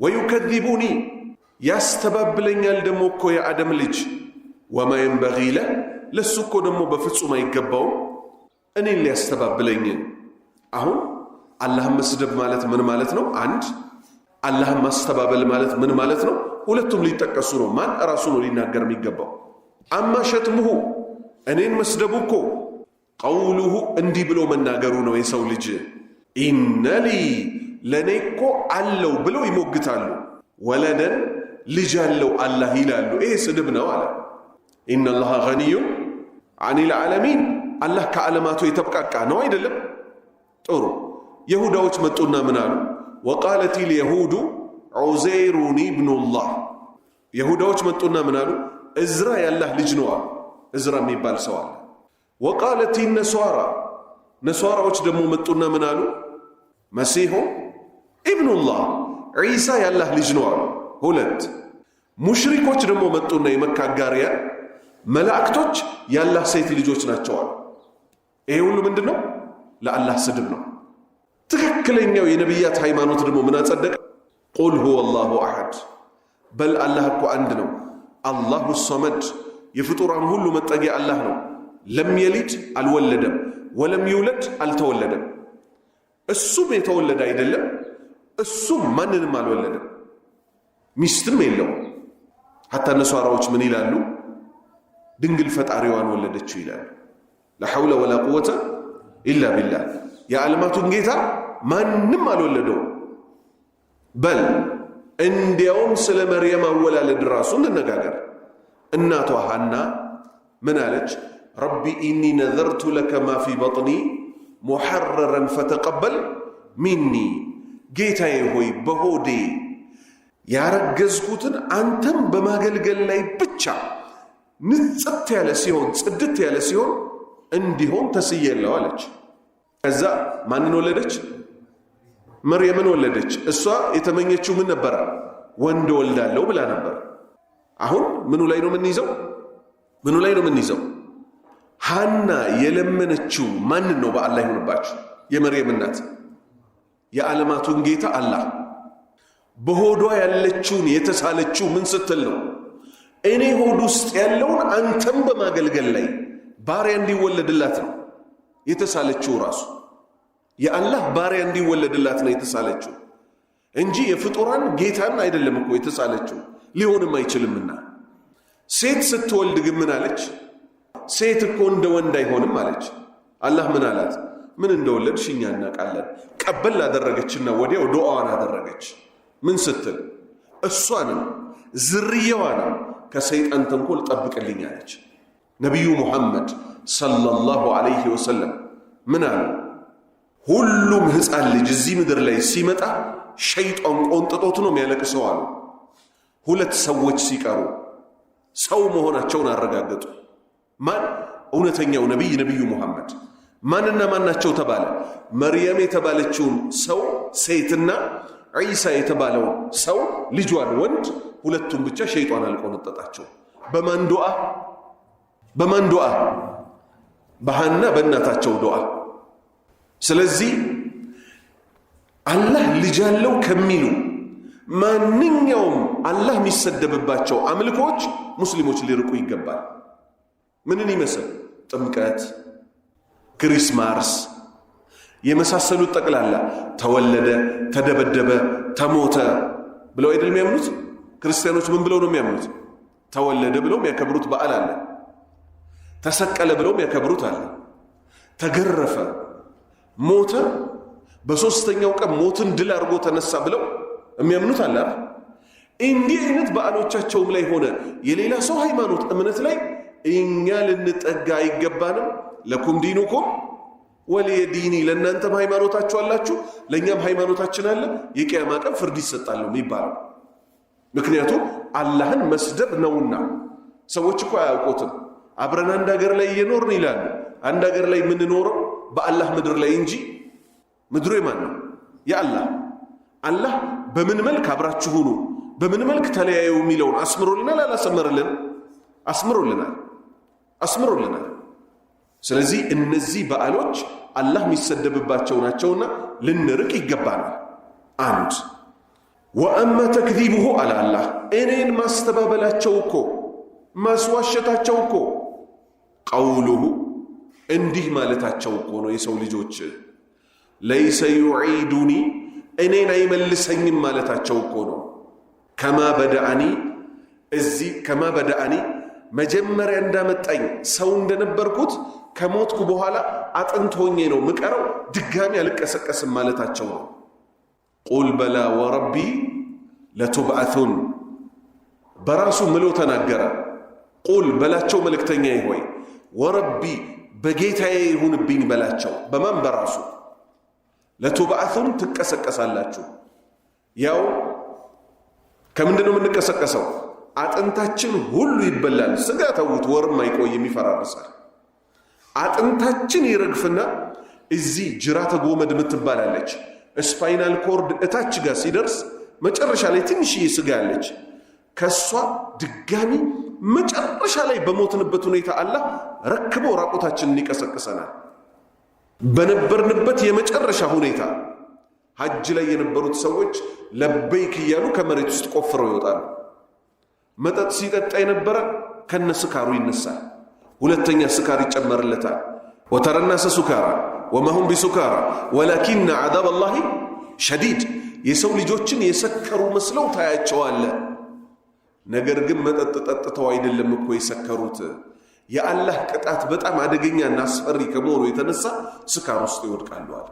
ويكذبوني يستباب لنيال دمكو يا آدم ليج وما ينبغي له لسكو دمو بفتصم أي قبام أني اللي يستباب لنيال أهو اللهم سدب مالت من مالتنا عند اللهم استباب المالت من مالتنا ولتم لي تكسروا من رسول لنا قرمي قبام أما شتمه أنين مسدبوكو قوله اندي بلو من ناقرونه يسو لجي إن لي لنيكو علو بلو يموقتالو ولدا لجالو الله يلالو إيه سدبنا ولا إن الله غني عن العالمين الله كعلماته يتبقى كانوا يدلم تورو يهودا وچمطونا منالو وقالت اليهود عزير ابن الله يهودا وچمطونا منالو إزرا يالله لجنوا إزرا ميبال سوال وقالت النسوارا نسوارا وش دمو مطونا منالو مسيح ابن الله عيسى يالله لجنوا هولد مشرك وش دمو مطونا يمكا قاريا ملاكتوش يالله سيت لجوش ناتشوال ايه ولو من دنو لا الله سدبنا تككلين يو ينبيات هايمانوت دمو منا تصدق قل هو الله أحد بل الله كو عندنا الله الصمد يفطر عن هلو متقي الله نو لم يلد الولدم ولم يولد التولدم السم يتولد አይደለም السم ማንንም አልወለደም ሚስትም የለው حتى ነሷራዎች ምን ይላሉ ድንግል ፈጣሪዋን ወለደችው ይላሉ لا حول ولا قوة إلا بالله يا ዓለማቱን ጌታ ማንንም አልወለደው በል እንዲያውም ስለ መርየም አወላለድ ራሱ እንነጋገር እናቷ ሐና ምን አለች ربي إني نذرت لك ما في بطني محررا فتقبل مني ጌታዬ ሆይ በሆዴ ያረገዝኩትን አንተም በማገልገል ላይ ብቻ ንጽት ያለ ሲሆን ጽድት ያለ ሲሆን እንዲሆን ተስየለው አለች ከዛ ማንን ወለደች መርየምን ወለደች እሷ የተመኘችው ምን ነበር ወንድ ወልዳለው ብላ ነበር አሁን ምኑ ላይ ነው ምን ይዘው ሐና የለመነችው ማን ነው በአላህ ይሁንባችሁ የመርየም እናት የዓለማቱን ጌታ አላህ በሆዷ ያለችውን የተሳለችው ምን ስትል ነው እኔ ሆድ ውስጥ ያለውን አንተም በማገልገል ላይ ባሪያ እንዲወለድላት ነው የተሳለችው ራሱ የአላህ ባሪያ እንዲወለድላት ነው የተሳለችው እንጂ የፍጡራን ጌታን አይደለም እኮ የተሳለችው ሊሆንም አይችልምና ሴት ስትወልድ ግን ምን አለች ሴት እኮ እንደ ወንድ አይሆንም አለች አላህ ምን አላት ምን እንደወለድሽ እኛ እናውቃለን ቀበል አደረገችና ወዲያው ዱዓዋን አደረገች ምን ስትል እሷንም ዝርያዋንም ከሰይጣን ተንኮል ጠብቅልኝ አለች ነብዩ ሙሐመድ ሰለላሁ ዐለይሂ ወሰለም ምን አሉ ሁሉም ህፃን ልጅ እዚህ ምድር ላይ ሲመጣ ሸይጣን ቆንጥጦት ነው የሚያለቅሰው አሉ ሁለት ሰዎች ሲቀሩ ሰው መሆናቸውን አረጋገጡ ማን እውነተኛው ነብዩ ሙሐመድ ማንና ማናቸው ተባለ መርየም የተባለችውን ሰው ሴትና ዒሳ የተባለው ሰው ልጇን ወንድ ሁለቱም ብቻ ሸይጣን አልቆነጠጣቸው በማን ዱዓ በሐና በእናታቸው ዱዓ ስለዚህ አላህ ልጅ አለው ከሚሉ ማንኛውም አላህ የሚሰደብባቸው አምልኮች ሙስሊሞች ሊርቁ ይገባል ምንን ይመስል ጥምቀት ክሪስማስ የመሳሰሉት ጠቅላላ ተወለደ ተደበደበ ተሞተ ብለው አይደል የሚያምኑት ክርስቲያኖች ምን ብለው ነው የሚያምኑት ተወለደ ብለው የሚያከብሩት በዓል አለ ተሰቀለ ብለው የሚያከብሩት አለ ተገረፈ፣ ሞተ፣ በሶስተኛው ቀን ሞትን ድል አድርጎ ተነሳ ብለው የሚያምኑት አለ። እንዲህ አይነት በዓሎቻቸውም ላይ ሆነ የሌላ ሰው ሃይማኖት እምነት ላይ እኛ ልንጠጋ አይገባንም። ለኩም ዲኑኩም ወሊየ ዲኒ፣ ለእናንተም ሃይማኖታችሁ አላችሁ፣ ለእኛም ሃይማኖታችን አለ። የቂያማ ቀን ፍርድ ይሰጣል የሚባለው ምክንያቱም አላህን መስደብ ነውና። ሰዎች እኮ አያውቁትም። አብረን አንድ ሀገር ላይ እየኖርን ይላሉ። አንድ ሀገር ላይ የምንኖረው በአላህ ምድር ላይ እንጂ ምድሩ የማን ነው? የአላህ። አላህ በምን መልክ አብራችሁ ሁኑ፣ በምን መልክ ተለያዩ የሚለውን አስምሮልናል። አላሰመረልን? አስምሮልናል። ስለዚህ እነዚህ በዓሎች አላህ የሚሰደብባቸው ናቸውና ልንርቅ ይገባናል። አንድ ወአማ ተክዚቡሁ አለ አላህ፣ እኔን ማስተባበላቸው እኮ ማስዋሸታቸው እኮ ቀውሉሁ እንዲህ ማለታቸው እኮ ነው። የሰው ልጆች ለይሰ ዩዒዱኒ እኔን አይመልሰኝም ማለታቸው እኮ ነው። ከማ በደአኒ መጀመሪያ እንዳመጣኝ ሰው እንደነበርኩት ከሞትኩ በኋላ አጥንት ሆኜ ነው ምቀረው፣ ድጋሚ አልቀሰቀስም ማለታቸው ነው። ቁል በላ ወረቢ ለቱብዓቱን በራሱ ምሎ ተናገረ። ቁል በላቸው መልእክተኛ ሆይ ወረቢ በጌታዬ ይሁንብኝ በላቸው። በማን? በራሱ። ለቱብዓቱን ትቀሰቀሳላችሁ። ያው ከምንድነው የምንቀሰቀሰው? አጥንታችን ሁሉ ይበላል። ስጋ ተውት፣ ወርም አይቆይም፣ ይፈራርሳል። አጥንታችን ይረግፍና እዚህ ጅራተ ጎመድ የምትባላለች ስፓይናል ኮርድ እታች ጋር ሲደርስ መጨረሻ ላይ ትንሽዬ ስጋ ያለች ከሷ ድጋሚ መጨረሻ ላይ በሞትንበት ሁኔታ አላህ ረክቦ ራቁታችንን ይቀሰቅሰናል። በነበርንበት የመጨረሻ ሁኔታ ሐጅ ላይ የነበሩት ሰዎች ለበይክ እያሉ ከመሬት ውስጥ ቆፍረው ይወጣሉ። መጠጥ ሲጠጣ የነበረ ከነስካሩ ይነሳል። ሁለተኛ ስካር ይጨመርለታል። ወተረናሰ ሱካራ ወማሁም ቢሱካራ ወላኪነ ዓዛብ አላሂ ሸዲድ። የሰው ልጆችን የሰከሩ መስለው ታያቸዋለ። ነገር ግን መጠጥ ጠጥተው አይደለም እኮ የሰከሩት። የአላህ ቅጣት በጣም አደገኛና አስፈሪ ከመሆኑ የተነሳ ስካር ውስጥ ይወድቃሉ አለ።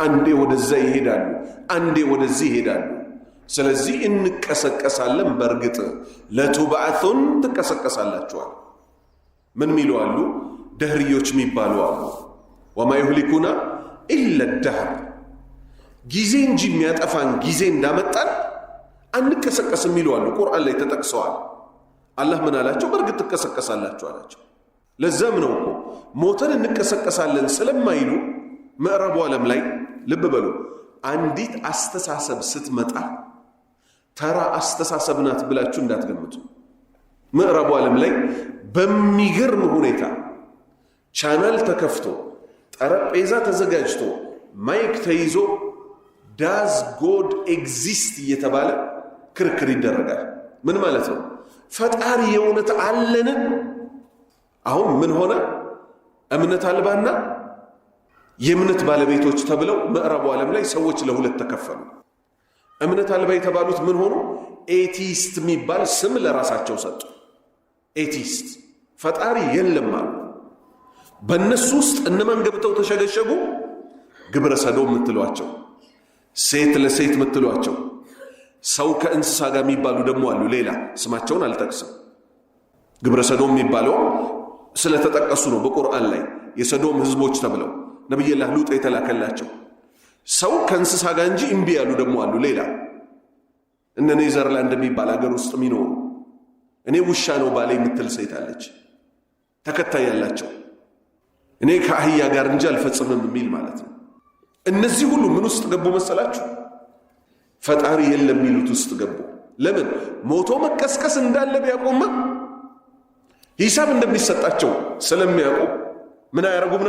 አንዴ ወደዛ ይሄዳሉ፣ አንዴ ወደዚህ ይሄዳሉ። ስለዚህ እንቀሰቀሳለን። በእርግጥ ለቱብዓቱን ትቀሰቀሳላችኋል። ምን ሚሉ አሉ? ደህርዮች የሚባሉ አሉ። ወማ ይህሊኩና ኢለ ደህር፣ ጊዜ እንጂ የሚያጠፋን ጊዜ እንዳመጣን አንቀሰቀስም የሚሉ አሉ። ቁርአን ላይ ተጠቅሰዋል። አላህ ምን አላቸው? በእርግጥ ትቀሰቀሳላችሁ አላቸው። ለዛም ነው እኮ ሞተን እንቀሰቀሳለን ስለማይሉ ምዕራቡ ዓለም ላይ ልብ በሉ፣ አንዲት አስተሳሰብ ስትመጣ ተራ አስተሳሰብ ናት ብላችሁ እንዳትገምቱ። ምዕራቡ ዓለም ላይ በሚገርም ሁኔታ ቻናል ተከፍቶ ጠረጴዛ ተዘጋጅቶ ማይክ ተይዞ ዳዝ ጎድ ኤግዚስት እየተባለ ክርክር ይደረጋል። ምን ማለት ነው? ፈጣሪ የእውነት አለን? አሁን ምን ሆነ? እምነት አልባና የእምነት ባለቤቶች ተብለው ምዕራቡ ዓለም ላይ ሰዎች ለሁለት ተከፈሉ። እምነት አልባ የተባሉት ምን ሆኑ? ኤቲስት የሚባል ስም ለራሳቸው ሰጡ። ኤቲስት ፈጣሪ የለም አሉ። በእነሱ ውስጥ እነማን ገብተው ተሸገሸጉ? ግብረ ሰዶም የምትሏቸው፣ ሴት ለሴት የምትሏቸው፣ ሰው ከእንስሳ ጋር የሚባሉ ደግሞ አሉ። ሌላ ስማቸውን አልጠቅስም። ግብረ ሰዶም የሚባለው ስለተጠቀሱ ነው በቁርአን ላይ የሰዶም ህዝቦች ተብለው ነብዩላህ ሉጥ የተላከላቸው። ሰው ከእንስሳ ጋር እንጂ እምቢ ያሉ ደግሞ አሉ። ሌላ እነ ኔዘርላንድ የሚባል ሀገር ውስጥ የሚኖሩ እኔ ውሻ ነው ባለ የምትል ሴት አለች፣ ተከታይ ያላቸው። እኔ ከአህያ ጋር እንጂ አልፈጽምም የሚል ማለት ነው። እነዚህ ሁሉ ምን ውስጥ ገቡ መሰላችሁ? ፈጣሪ የለም የሚሉት ውስጥ ገቡ። ለምን? ሞቶ መቀስቀስ እንዳለ ቢያቆማ ሂሳብ እንደሚሰጣቸው ስለሚያውቁ ምን አያረጉም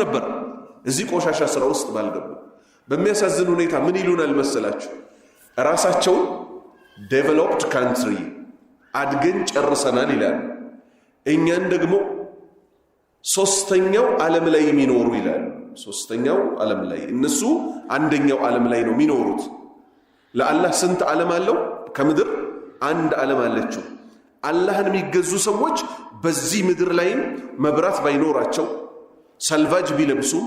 ነበር? እዚህ ቆሻሻ ስራ ውስጥ ባልገቡ። በሚያሳዝን ሁኔታ ምን ይሉናል መሰላችሁ? ራሳቸው ዴቨሎፕድ ካንትሪ አድገን ጨርሰናል ይላሉ። እኛን ደግሞ ሶስተኛው ዓለም ላይ የሚኖሩ ይላሉ። ሶስተኛው ዓለም ላይ፣ እነሱ አንደኛው ዓለም ላይ ነው የሚኖሩት። ለአላህ ስንት ዓለም አለው? ከምድር አንድ ዓለም አለችው። አላህን የሚገዙ ሰዎች በዚህ ምድር ላይም መብራት ባይኖራቸው ሰልቫጅ ቢለብሱም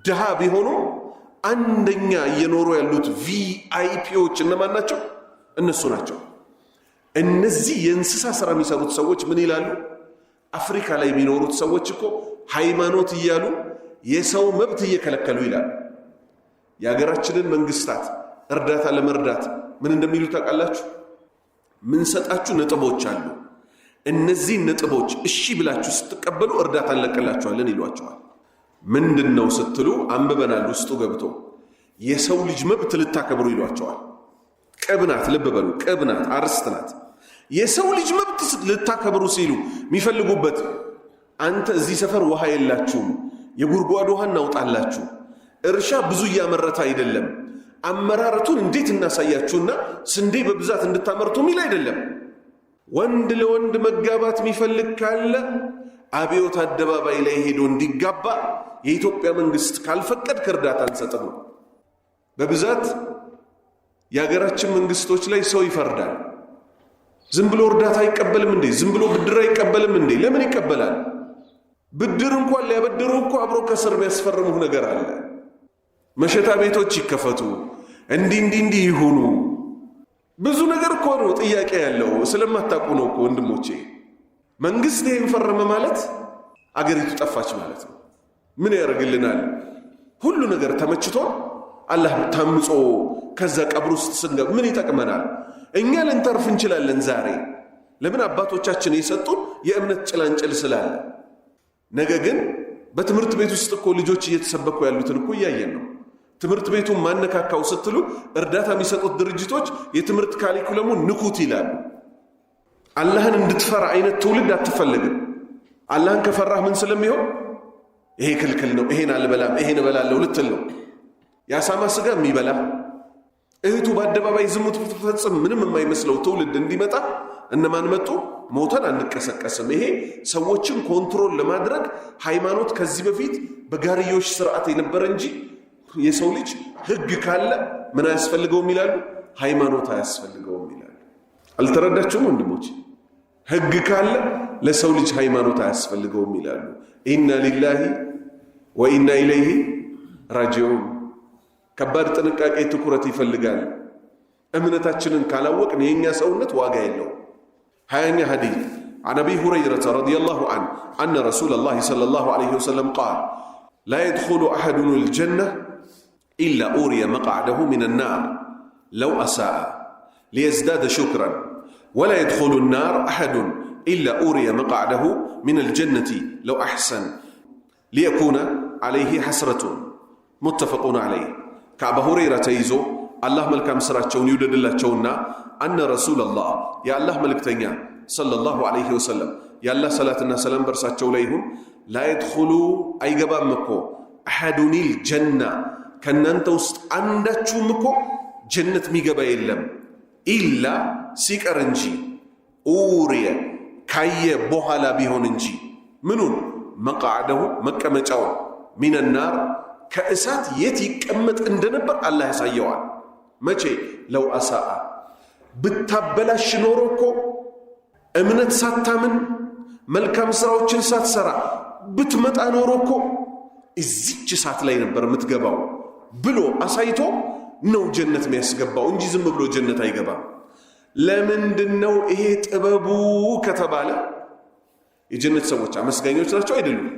ድሃ ቢሆኑ አንደኛ እየኖሩ ያሉት ቪአይፒዎች እነማን ናቸው? እነሱ ናቸው። እነዚህ የእንስሳ ሥራ የሚሰሩት ሰዎች ምን ይላሉ? አፍሪካ ላይ የሚኖሩት ሰዎች እኮ ሃይማኖት እያሉ የሰው መብት እየከለከሉ ይላሉ። የሀገራችንን መንግስታት እርዳታ ለመርዳት ምን እንደሚሉ ታውቃላችሁ? ምን ሰጣችሁ ነጥቦች አሉ። እነዚህ ነጥቦች እሺ ብላችሁ ስትቀበሉ እርዳታ እንለቅላችኋለን ይሏቸዋል። ምንድነው ስትሉ አንብበናል። ውስጡ ገብቶ የሰው ልጅ መብት ልታከብሩ ይሏቸዋል። ቅብናት፣ ልብ በሉ፣ ቅብናት አርስት ናት። የሰው ልጅ መብት ልታከብሩ ሲሉ የሚፈልጉበት አንተ እዚህ ሰፈር ውሃ የላችሁም፣ የጉድጓድ ውሃ እናውጣላችሁ፣ እርሻ ብዙ እያመረተ አይደለም፣ አመራረቱን እንዴት እናሳያችሁና ስንዴ በብዛት እንድታመርቱ ሚል አይደለም። ወንድ ለወንድ መጋባት የሚፈልግ ካለ አብዮት አደባባይ ላይ ሄዶ እንዲጋባ የኢትዮጵያ መንግስት ካልፈቀድ ከእርዳታ አንሰጥም ነው። በብዛት የሀገራችን መንግስቶች ላይ ሰው ይፈርዳል። ዝም ብሎ እርዳታ አይቀበልም እንዴ? ዝም ብሎ ብድር አይቀበልም እንዴ? ለምን ይቀበላል? ብድር እንኳን ሊያበድሩ እኮ አብሮ ከስር የሚያስፈርሙህ ነገር አለ። መሸታ ቤቶች ይከፈቱ፣ እንዲህ ይሁኑ። ብዙ ነገር እኮ ነው ጥያቄ ያለው። ስለማታውቁ ነው እኮ ወንድሞቼ። መንግስት ይሄን ፈረመ ማለት አገሪቱ ጠፋች ማለት ነው። ምን ያደርግልናል? ሁሉ ነገር ተመችቶ አላህ ታምጾ ከዛ ቀብር ውስጥ ስንገባ ምን ይጠቅመናል? እኛ ልንተርፍ እንችላለን ዛሬ። ለምን? አባቶቻችን የሰጡን የእምነት ጭላንጭል ስላለ። ነገ ግን በትምህርት ቤት ውስጥ እኮ ልጆች እየተሰበኩ ያሉትን እኮ እያየን ነው። ትምህርት ቤቱን ማነካካው ስትሉ እርዳታ የሚሰጡት ድርጅቶች የትምህርት ካሪኩለሙን ንኩት ይላሉ። አላህን እንድትፈራ አይነት ትውልድ አትፈልግም። አላህን ከፈራህ ምን ስለሚሆን ይሄ ክልክል ነው፣ ይሄን አልበላም፣ ይሄን እበላለሁ ልትል ነው። የአሳማ ስጋ የሚበላ እህቱ በአደባባይ ዝሙት ብትፈጽም ምንም የማይመስለው ትውልድ እንዲመጣ እነማን መጡ? ሞተን አንቀሰቀስም። ይሄ ሰዎችን ኮንትሮል ለማድረግ ሃይማኖት ከዚህ በፊት በጋርዮሽ ስርዓት የነበረ እንጂ የሰው ልጅ ህግ ካለ ምን አያስፈልገውም ይላሉ? ሃይማኖት አያስፈልገውም ይላሉ። አልተረዳችሁም ወንድሞች? ህግ ካለ ለሰው ልጅ ሃይማኖት አያስፈልገውም ይላሉ። ኢና ሊላሂ ወኢና ኢለይሂ ራጂዑን። ከባድ ጥንቃቄ ትኩረት ይፈልጋል። እምነታችንን ካላወቅን የኛ ሰውነት ዋጋ የለውም። ሀያኛ ሐዲስ عن أبي هريرة رضي الله عنه أن رسول الله صلى الله عليه وسلم قال لا يدخل أحد الجنة إلا أوري مقعده من النار لو أساء ليزداد شكرا ولا يدخل النار أحد إلا أوري مقعده من الجنة لو أحسن ليكون عليه حسرة متفق عليه. كعب هريرة تيزو الله ملك مسراتشون يودد الله تشونا أن رسول الله يا الله ملك تنيا صلى الله عليه وسلم يا الله صلاتنا سلام برساتشو ليهم لا يدخلوا أي قبام مكو أحد الجنة كننت وسط عندتشو مكو جنة ميقبا يلم إلا سيكر انجي أوريا كاية بوهلا بيهون انجي منون مقعده مكة مجاو من النار كأسات يتي كمت اندنبر الله يسايوان مچه لو أساء بتبلاش نوروكو امنت ساتامن ملكام سراوچن ساتسرا بتمطا نوروكو እዚች ሳት ላይ ነበር የምትገባው ብሎ አሳይቶ ነው ጀነት የሚያስገባው እንጂ ዝም ብሎ ጀነት አይገባም። ለምንድነው ይሄ ጥበቡ ከተባለ የጀነት ሰዎች አመስጋኞች ናቸው አይደሉም?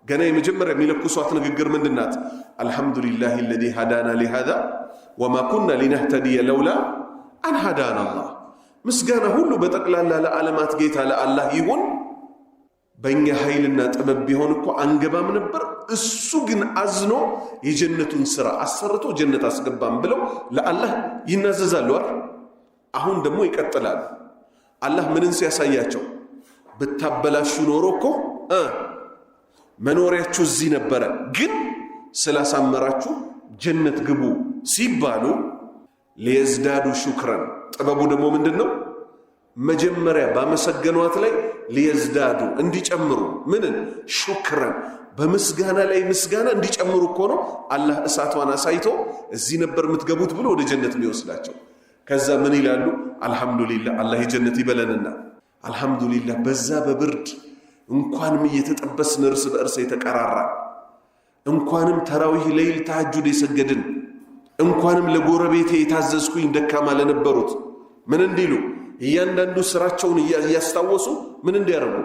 ገና የመጀመሪያ የሚለኩሷት ንግግር ምንድናት? አልহামዱሊላሂ الذي هدانا لهذا وما كنا لنهتدي لولا ان هدانا الله። ምስጋና ሁሉ በጠቅላላ ለዓለማት ጌታ ለአላህ ይሁን። በእኛ ኃይልና ጥበብ ቢሆን እኮ አንገባም ነበር። እሱ ግን አዝኖ የጀነቱን ሥራ አሰርቶ ጀነት አስገባም ብለው ለአላህ ይናዘዛሉ አይደል? አሁን ደግሞ ይቀጥላል። አላህ ምንን ሲያሳያቸው ብታበላሹ ኖሮ እኮ መኖሪያችሁ እዚህ ነበረ፣ ግን ስላሳመራችሁ ጀነት ግቡ ሲባሉ ሊየዝዳዱ ሹክራን። ጥበቡ ደግሞ ምንድነው? መጀመሪያ ባመሰገኗት ላይ ሊየዝዳዱ እንዲጨምሩ ምንን? ሹክራን። በምስጋና ላይ ምስጋና እንዲጨምሩ እኮ ነው አላህ እሳቷን አሳይቶ እዚህ ነበር የምትገቡት ብሎ ወደ ጀነት የሚወስዳቸው። ከዛ ምን ይላሉ? አልহামዱሊላህ አላህ የጀነት ይበለንና አልহামዱሊላህ በዛ በብርድ እንኳንም እየተጠበስን እርስ በእርስ የተቀራራ እንኳንም ተራዊህ ሌሊት ተሐጁድ የሰገድን እንኳንም ለጎረቤቴ የታዘዝኩኝ ደካማ ለነበሩት ምን እንዲሉ እያንዳንዱ ስራቸውን እያስታወሱ ምን እንዲያረጉ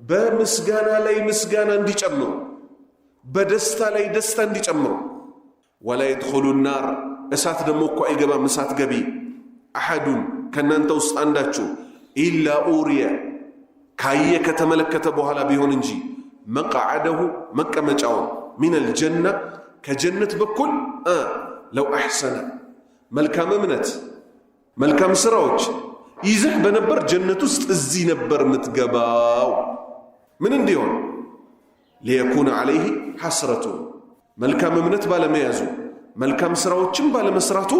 በምስጋና ላይ ምስጋና እንዲጨምሩ በደስታ ላይ ደስታ እንዲጨምሩ ወላ ይድኹሉ النار እሳት ደሞ እኮ አይገባም እሳት ገቢ አሐዱን ከናንተ ውስጥ አንዳችሁ ኢላ ኡሪያ ካየ ከተመለከተ በኋላ ቢሆን እንጂ መቅዓደሁ መቀመጫው من الجنة كجنة بكل لو أحسن ملكام امنت ملكام سراوج يزح بنبر جنة الزي نبر متقباو من انديون ليكون عليه حسرة ملكام امنت بالا ميازو ملكام سراوج بالا مسراتو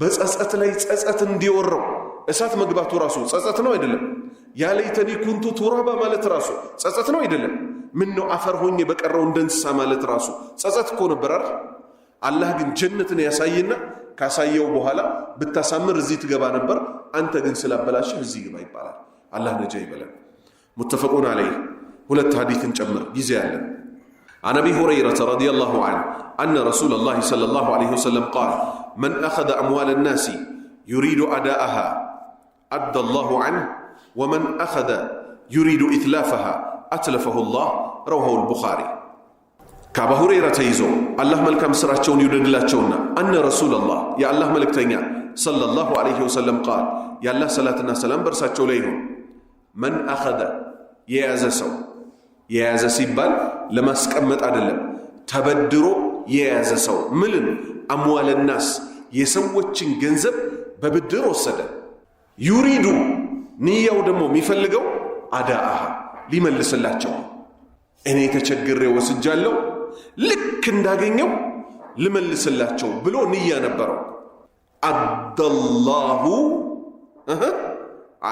بس أسأت ليت أسأت انديورو أسأت مقباتو راسو أسأت نو يدلم يا ليتني كنت ترابا مالت راسو أسأت نو يدلم منو أفر هوني بكرون دنسا مالت راسو أسأت كون برر الله جن جنة يساينا كاسايو بوهلا بالتسامر زيت جبا نبر أنت جن سلاب بلاش زي جبا يبالا الله نجاي بلا متفقون عليه ولا الحديث نجمر جزالا عن أبي هريرة رضي الله عنه أن رسول الله صلى الله عليه وسلم قال من أخذ أموال الناس يريد أداءها أدى الله عنه ومن أخذ يريد إتلافها أتلفه الله رواه البخاري كأبا هريرة يزو الله ملكم سراتشون يدلاتشون أن رسول الله يا الله ملك تنيا صلى الله عليه وسلم قال يا الله صلاتنا سلام برساتشو ليهم من أخذ يازسو يازسيبال لما سكمت عدلم تبدرو يازسو ملن أموال الناس يسوتشن جنزب ببدرو السدى يريد نية ودمو ميفلقو أداءها لمن لسلاتشو أنا يتشجر وسجالو لك እንዳገኘው ልመልስላቸው ብሎ ንያ ነበረው አደላሁ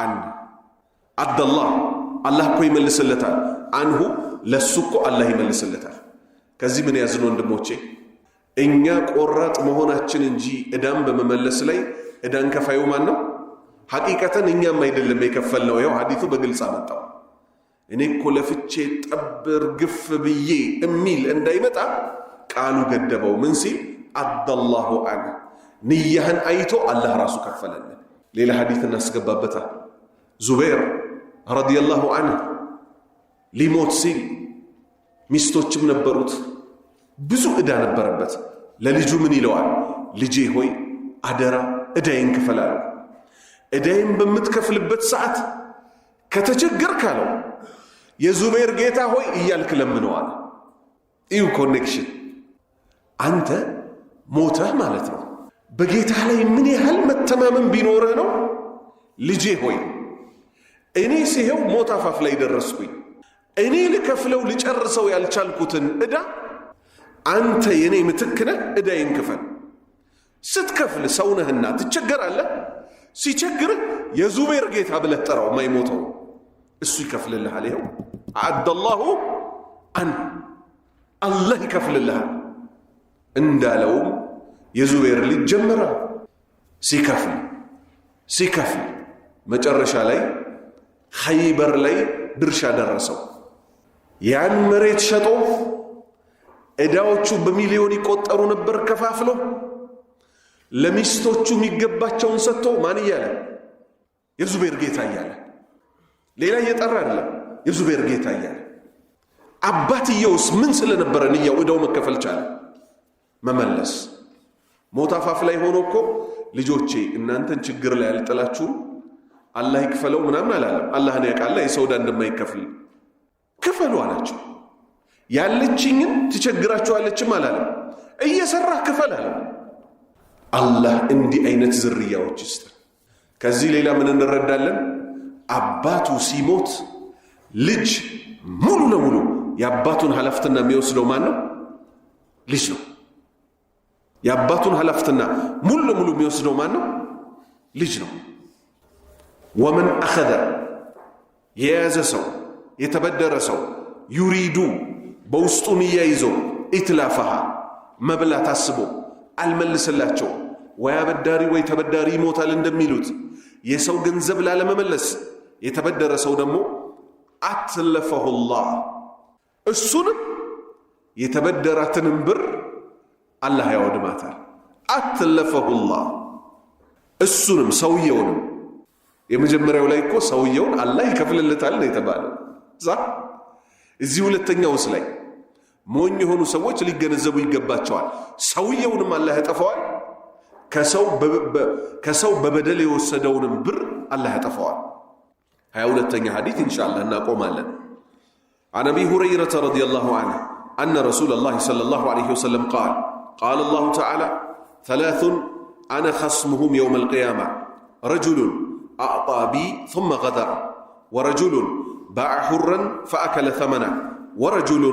አን አደላህ አላህ እኮ ይመልስለታል አንሁ ለሱ እኮ አላህ ይመልስለታል ከዚህ ምን ያዝን ወንድሞቼ እኛ ቆራጥ መሆናችን እንጂ እዳን በመመለስ ላይ እዳን ከፋዩ ማን ነው ሐቂቀተን እኛም አይደለም የከፈልነው ይሄው ሐዲሱ በግልጽ አመጣው እኔ እኮ ለፍቼ ጠብር ግፍ ብዬ እሚል እንዳይመጣ ቃሉ ገደበው ምን ሲል አደላሁ አን ንያህን አይቶ አላህ ራሱ ከፈለልን ሌላ ሐዲስ እናስገባበታ ዙበይር ረዲየላሁ ዐንሁ ሊሞት ሲል ሚስቶችም ነበሩት ብዙ እዳ ነበረበት ለልጁ ምን ይለዋል ልጄ ሆይ አደራ እዳይን ክፈላል እዳይን በምትከፍልበት ሰዓት ከተቸገርክ አለው የዙበይር ጌታ ሆይ እያልክ ለምነዋል እዩ ኮኔክሽን አንተ ሞተህ ማለት ነው በጌታ ላይ ምን ያህል መተማመን ቢኖርህ ነው ልጄ ሆይ እኔ ሲሄው ሞት አፋፍ ላይ ደረስኩኝ እኔ ልከፍለው ልጨርሰው ያልቻልኩትን እዳ አንተ የኔ ምትክነ እዳይን ክፈል ስትከፍል ሰውነህና ትቸገራለህ ሲቸግርህ የዙበይር ጌታ ብለህ ጠራው ማይሞተው እሱ ይከፍልልሃል ይሄው አደላሁ አን አላህ ይከፍልልሃል እንዳለው የዙበይር ልጅ ጀመረ ሲከፍል መጨረሻ ላይ ኸይበር ላይ ድርሻ ደረሰው ያን መሬት ሸጦ እዳዎቹ በሚሊዮን ይቆጠሩ ነበር ከፋፍሎ ለሚስቶቹ የሚገባቸውን ሰጥቶ ማን ይያለ የዙበይር ጌታ ይያለ ሌላ እየጠራ አይደለም የዙበይር ጌታ ይያለ አባትየውስ ምን ስለነበረ ንያው እዳው መከፈል ቻለ መመለስ ሞት አፋፍ ላይ ሆኖ እኮ ልጆቼ እናንተን ችግር ላይ አልጥላችሁ አላህ ይክፈለው ምናምን አላለም አላህን ያውቃል የሰው ዕዳ እንደማይከፍል ክፈሉ አላቸው ያለችኝን ትቸግራችኋለችም አላለም እየሰራ ክፈል አለ አላህ እንዲህ አይነት ዝርያዎች ይስጥ ከዚህ ሌላ ምን እንረዳለን አባቱ ሲሞት ልጅ ሙሉ ለሙሉ የአባቱን ኃላፊነት የሚወስደው ማን ነው ልጅ ነው የአባቱን ኃላፊነት ሙሉ ለሙሉ የሚወስደው ማን ነው ልጅ ነው ወመን አኸዘ የያዘ ሰው የተበደረ ሰው ዩሪዱ በውስጡ ንያ ይዞ ኢትላፈሃ መብላት አስቦ አልመልስላቸው ወይ አበዳሪ ወይ ተበዳሪ ይሞታል እንደሚሉት የሰው ገንዘብ ላለመመለስ የተበደረ ሰው ደግሞ አትለፈሁላህ እሱንም የተበደራትንም ብር አላህ ያወድማታል። አትለፈሁላህ እሱንም ሰውየውንም። የመጀመሪያው ላይ እኮ ሰውየውን አላህ ይከፍልለታል ነው የተባለው። እዚህ ሁለተኛውስ ላይ ሞኝ የሆኑ ሰዎች ሊገነዘቡ ይገባቸዋል። ሰውየውንም አላህ ያጠፋዋል፣ ከሰው በበደል የወሰደውንም ብር አላህ ያጠፋዋል። 22ኛ ሐዲስ ኢንሻአላህ እናቆማለን። عن أبي هريرة رضي الله عنه أن رسول الله صلى الله عليه وسلم قال الله تعالى 3 أنا خصمهم يوم القيامة رجل أعطى بي ثم غدر ورجل باع حرا فأكل ثمنه ورجل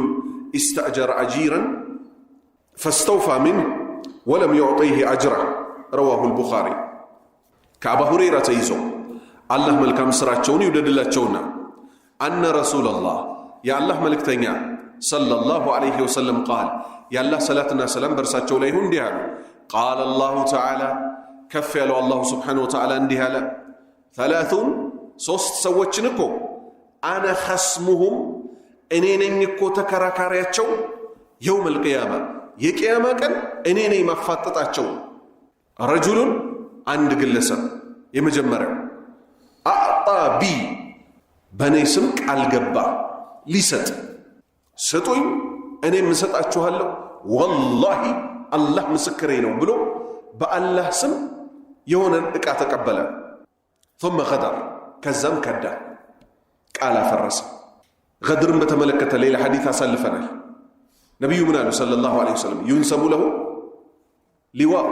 استأجر أجيرا فاستوفى منه ولم يعطيه أجره رواه البخاري. كأبا هريرة تيزو الله ملكام سراتشون يودد الله تشونا أن رسول الله يا الله ملك تنيا صلى الله عليه وسلم قال يا الله صلاتنا سلام برساتشو ليهن ديال قال الله تعالى كف يالو الله سبحانه وتعالى انديها 3 سوچنكو أنا خصمهم إنينكو تكراكارياتشو يوم القيامة يقيامة كان إنيني مفاتتاتشو رجل عند قلسة يمجمرة أعطى بي بني سمك القبا ليست ستوين أني مسطاتشو هلو والله الله مسكرينو بلو بأالله سم يونا اكاتقبلا ثم غدر كزم كدا قال فرس غدر بتملكت ليلة حديث أسلفنا نبي منال صلى الله عليه وسلم ينسب له لواء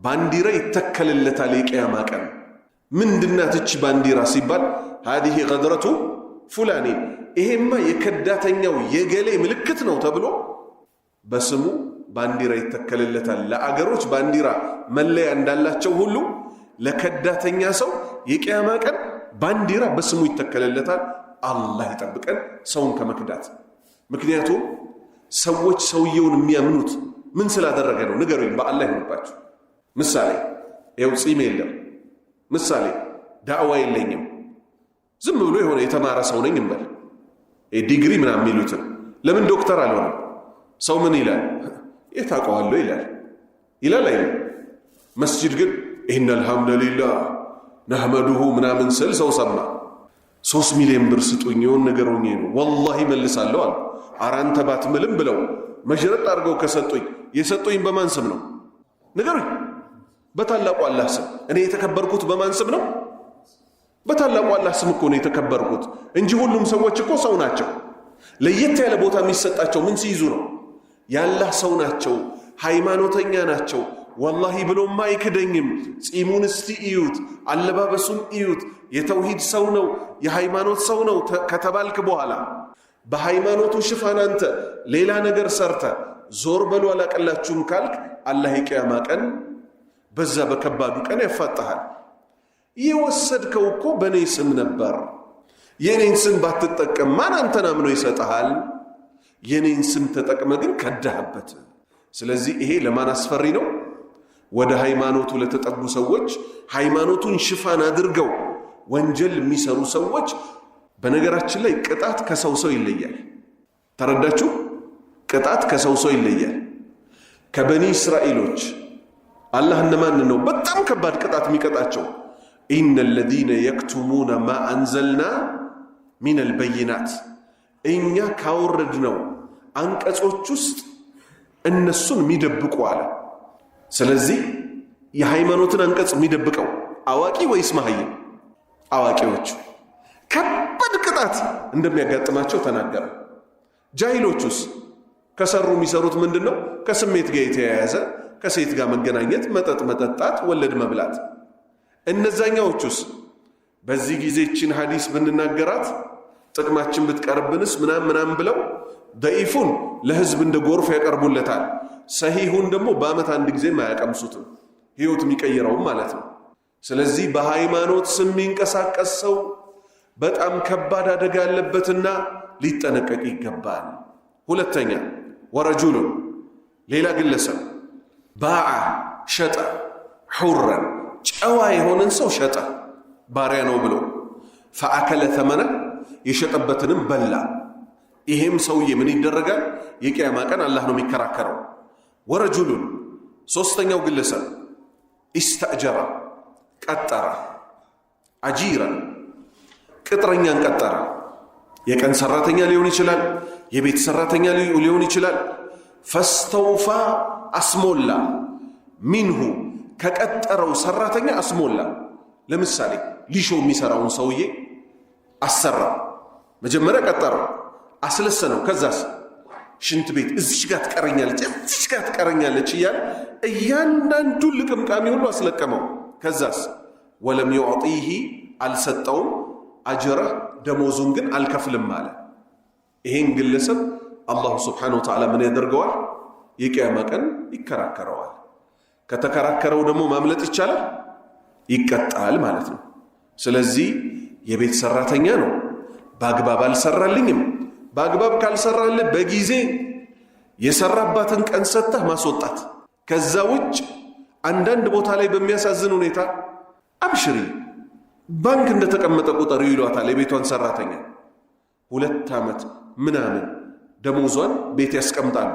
بانديرا يتكل اللتاليك يا ماكن من دناتش بانديرا سيبال هذه غدرة فلاني إهما يكداتنيو يقلي ملكتنا تبلو بسمو بانديرا يتكل اللتال لا أقروش بانديرا ملي عند الله تشوهلو لكداتنيا سو يقياما كان بانديرا بسمو يتكللታል الله يطبقن ሰውን ከመክዳት። ምክንያቱም ሰዎች ሰውየውን የሚያምኑት ምን ስላደረገ ነው? ንገሩኝ በአላህ ይሁንባችሁ። ምሳሌ ይኸው ጺም የለም፣ ምሳሌ ዳዕዋ የለኝም፣ ዝም ብሎ የሆነ የተማረ ሰው ነኝ እንበል፣ ዲግሪ ምናምን የሚሉትን ለምን ዶክተር አልሆነም? ሰው ምን ይላል? የታውቀዋለሁ ይላል አይደል? መስጂድ ግን إن الحمد لله نحمده ምናምን ስል ሰው ሰማ 3 ሚሊዮን ብር ስጡኝ የሆነ ነገሩኝ ነው والله መልሳለሁ አለ። አራንተ ባትምልም ብለው መሽረጥ አድርገው ከሰጡኝ የሰጡኝ በማን ስም ነው? ንገሩኝ። በታላቁ አላህ ስም። እኔ የተከበርኩት በማን ስም ነው? በታላቁ አላህ ስም እኮ ነው የተከበርኩት እንጂ ሁሉም ሰዎች እኮ ሰው ናቸው። ለየት ያለ ቦታ የሚሰጣቸው ምን ሲይዙ ነው? ያላህ ሰው ናቸው፣ ሃይማኖተኛ ናቸው። والله ብሎ ማይክደኝም ጺሙን እስቲ እዩት፣ አለባበሱን እዩት፣ የተውሂድ ሰው ነው፣ የሃይማኖት ሰው ነው ከተባልክ በኋላ በሃይማኖቱ ሽፋን አንተ ሌላ ነገር ሰርተ ዞር በሉ አላቀላችሁም ካልክ አላህ የቂያማ ቀን በዛ በከባዱ ቀን ያፋጣሃል። የወሰድከው እኮ በኔ ስም ነበር፣ የኔን ስም ባትጠቀም ማን አንተን አምኖ ይሰጣል? የኔን ስም ተጠቅመ ግን ከዳህበት። ስለዚህ ይሄ ለማን አስፈሪ ነው? ወደ ሃይማኖቱ ለተጠጉ ሰዎች ሃይማኖቱን ሽፋን አድርገው ወንጀል የሚሰሩ ሰዎች። በነገራችን ላይ ቅጣት ከሰው ሰው ይለያል። ተረዳችሁ? ቅጣት ከሰው ሰው ይለያል። ከበኒ እስራኤሎች አላህ እነማን ነው በጣም ከባድ ቅጣት የሚቀጣቸው? ኢነ الذين يكتمون ما أنزلنا من البينات እኛ ካወረድነው አንቀጾች ውስጥ እነሱን የሚደብቁ አለ። ስለዚህ የሃይማኖትን አንቀጽ የሚደብቀው አዋቂ ወይስ መሃይም? አዋቂዎች ከባድ ቅጣት እንደሚያጋጥማቸው ተናገረ። ጃሂሎቹስ ከሰሩ የሚሰሩት ምንድነው? ከስሜት ጋር የተያያዘ ከሴት ጋር መገናኘት፣ መጠጥ መጠጣት፣ ወለድ መብላት። እነዛኛዎቹስ በዚህ ጊዜችን ሐዲስ ብንናገራት ጥቅማችን ብትቀርብንስ ምናምን ብለው ደኢፉን ለህዝብ እንደ ጎርፍ ያቀርቡለታል። ሰሂሁን ደግሞ በአመት አንድ ጊዜ ማያቀምሱትም ህይወት የሚቀይረውም ማለት ነው። ስለዚህ በሃይማኖት ስም የሚንቀሳቀስ ሰው በጣም ከባድ አደጋ ያለበትና ሊጠነቀቅ ይገባል። ሁለተኛ ወረጁሉን ሌላ ግለሰብ ባዓ ሸጠ ሑረን ጨዋ የሆነን ሰው ሸጠ ባሪያ ነው ብሎ ፈአከለ ተመነ የሸጠበትንም በላ። ይሄም ሰውዬ ምን ይደረጋል? የቂያማ ቀን አላህ ነው የሚከራከረው። ወረጁሉን ሶስተኛው ግለሰብ ኢስተእጀራ ቀጠረ፣ አጂራን ቅጥረኛን ቀጠረ። የቀን ሰራተኛ ሊሆን ይችላል፣ የቤት ሰራተኛ ሊሆን ይችላል። ፈስተውፋ አስሞላ፣ ሚንሁ ከቀጠረው ሰራተኛ አስሞላ። ለምሳሌ ሊሾ የሚሰራውን ሰውዬ አሰራ። መጀመሪያ ቀጠረው፣ አስለሰነው። ከዛስ ሽንት ቤት እዚሽ ጋር ትቀረኛለች፣ እዚሽ ጋር ትቀረኛለች እያለ እያንዳንዱን ልቅምቃሚ ሁሉ አስለቀመው። ከዛስ ወለም ዩዕጢሂ አልሰጠውም፣ አጅረህ ደሞዙን ግን አልከፍልም አለ። ይሄን ግለሰብ አላሁ ስብሓነሁ ወተዓላ ምን ያደርገዋል? የቂያማ ቀን ይከራከረዋል። ከተከራከረው ደግሞ ማምለጥ ይቻላል? ይቀጣል ማለት ነው። ስለዚህ የቤት ሰራተኛ ነው፣ በአግባብ አልሰራልኝም። በአግባብ ካልሰራልህ በጊዜ የሰራባትን ቀን ሰጥተህ ማስወጣት። ከዛ ውጭ አንዳንድ ቦታ ላይ በሚያሳዝን ሁኔታ አብሽሪ ባንክ እንደተቀመጠ ቁጥር ይሏታል የቤቷን ሰራተኛ። 2 ዓመት ምናምን ደሞዟን ቤት ያስቀምጣሉ።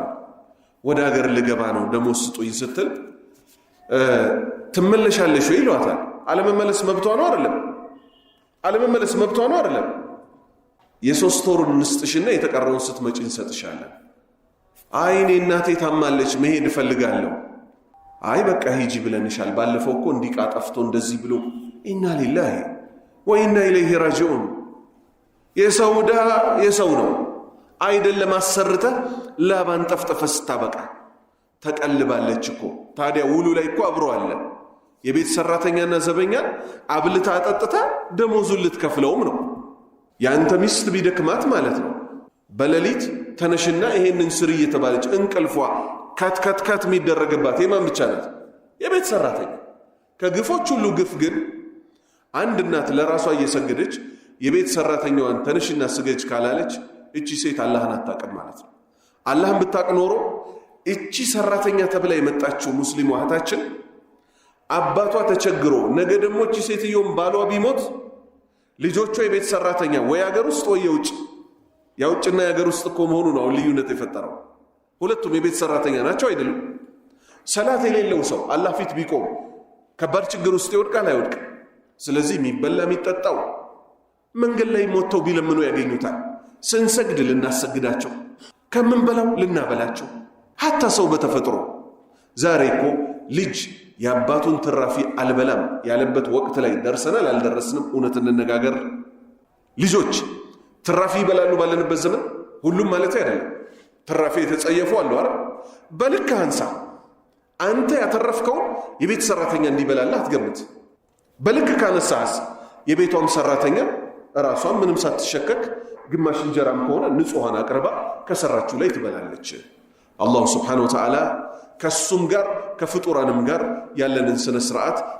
ወደ ሀገር ልገባ ነው ደሞዝ ስጡኝ ስትል ትመለሻለሽ ወይ ይሏታል። አለመመለስ መብቷ ነው አይደለም? አለመመለስ መብቷ ነው አይደለም? የ3 ወሩን እንስጥሽና የተቀረውን ስትመጪ እንሰጥሻለን። አይ እኔ እናቴ ታማለች መሄድ እፈልጋለሁ። አይ በቃ ሂጂ ብለንሻል፣ ባለፈው እኮ እንዲቃ ጠፍቶ እንደዚህ ብሎ። ኢና ሊላሂ ወኢና ኢለይሂ ራጂዑን። የሰው ዕዳ የሰው ነው አይደለም። አሰርተህ ላባን ጠፍጠፈ ስታበቃ ተቀልባለች እኮ። ታዲያ ውሉ ላይ እኮ አብሮ አለ። የቤት ሰራተኛና ዘበኛ አብልታ አጠጥታ ደሞዙን ልትከፍለውም ነው። ያንተ ሚስት ቢደክማት ማለት ነው በሌሊት ተነሽና ይሄንን ስሪ እየተባለች እንቅልፏ ካትካትካት የሚደረግባት የማን ብቻ ናት? የቤት ሰራተኛ። ከግፎች ሁሉ ግፍ ግን አንድ እናት ለራሷ እየሰገደች የቤት ሰራተኛዋን ተነሽና ስገጅ ካላለች እቺ ሴት አላህን አታውቅም ማለት ነው። አላህን ብታውቅ ኖሮ እቺ ሰራተኛ ተብላ የመጣችው ሙስሊም እህታችን አባቷ ተቸግሮ ነገ ደግሞ እቺ ሴትዮም ባሏ ቢሞት ልጆቿ የቤት ሰራተኛ ወይ ሀገር ውስጥ ወይ የውጭ፣ የውጭና የሀገር ውስጥ እኮ መሆኑ ነው ልዩነት የፈጠረው። ሁለቱም የቤት ሰራተኛ ናቸው አይደሉም? ሰላት የሌለው ሰው አላህ ፊት ቢቆም ከባድ ችግር ውስጥ ይወድቃል አይወድቅ? ስለዚህ የሚበላ የሚጠጣው መንገድ ላይ ሞተው ቢለምኑ ያገኙታል። ስንሰግድ ልናሰግዳቸው፣ ከምንበላው ልናበላቸው። ሀታ ሰው በተፈጥሮ ዛሬ እኮ ልጅ የአባቱን ትራፊ አልበላም ያለበት ወቅት ላይ ደርሰናል አልደረስንም? እውነት እንነጋገር። ልጆች ትራፊ ይበላሉ ባለንበት ዘመን? ሁሉም ማለት አይደለም። ትራፊ የተጸየፉ አሉ አይደል? በልክ አንሳ። አንተ ያተረፍከውን የቤት ሰራተኛ እንዲበላልህ አትገምት። በልክ ካነሳስ የቤቷም ሰራተኛ ራሷን ምንም ሳትሸከክ ግማሽ እንጀራም ከሆነ ንጹሃን አቅርባ ከሰራችሁ ላይ ትበላለች። አላሁ ስብሓነሁ ወተዓላ ከሱም ጋር ከፍጡራንም ጋር ያለንን ስነ ስርዓት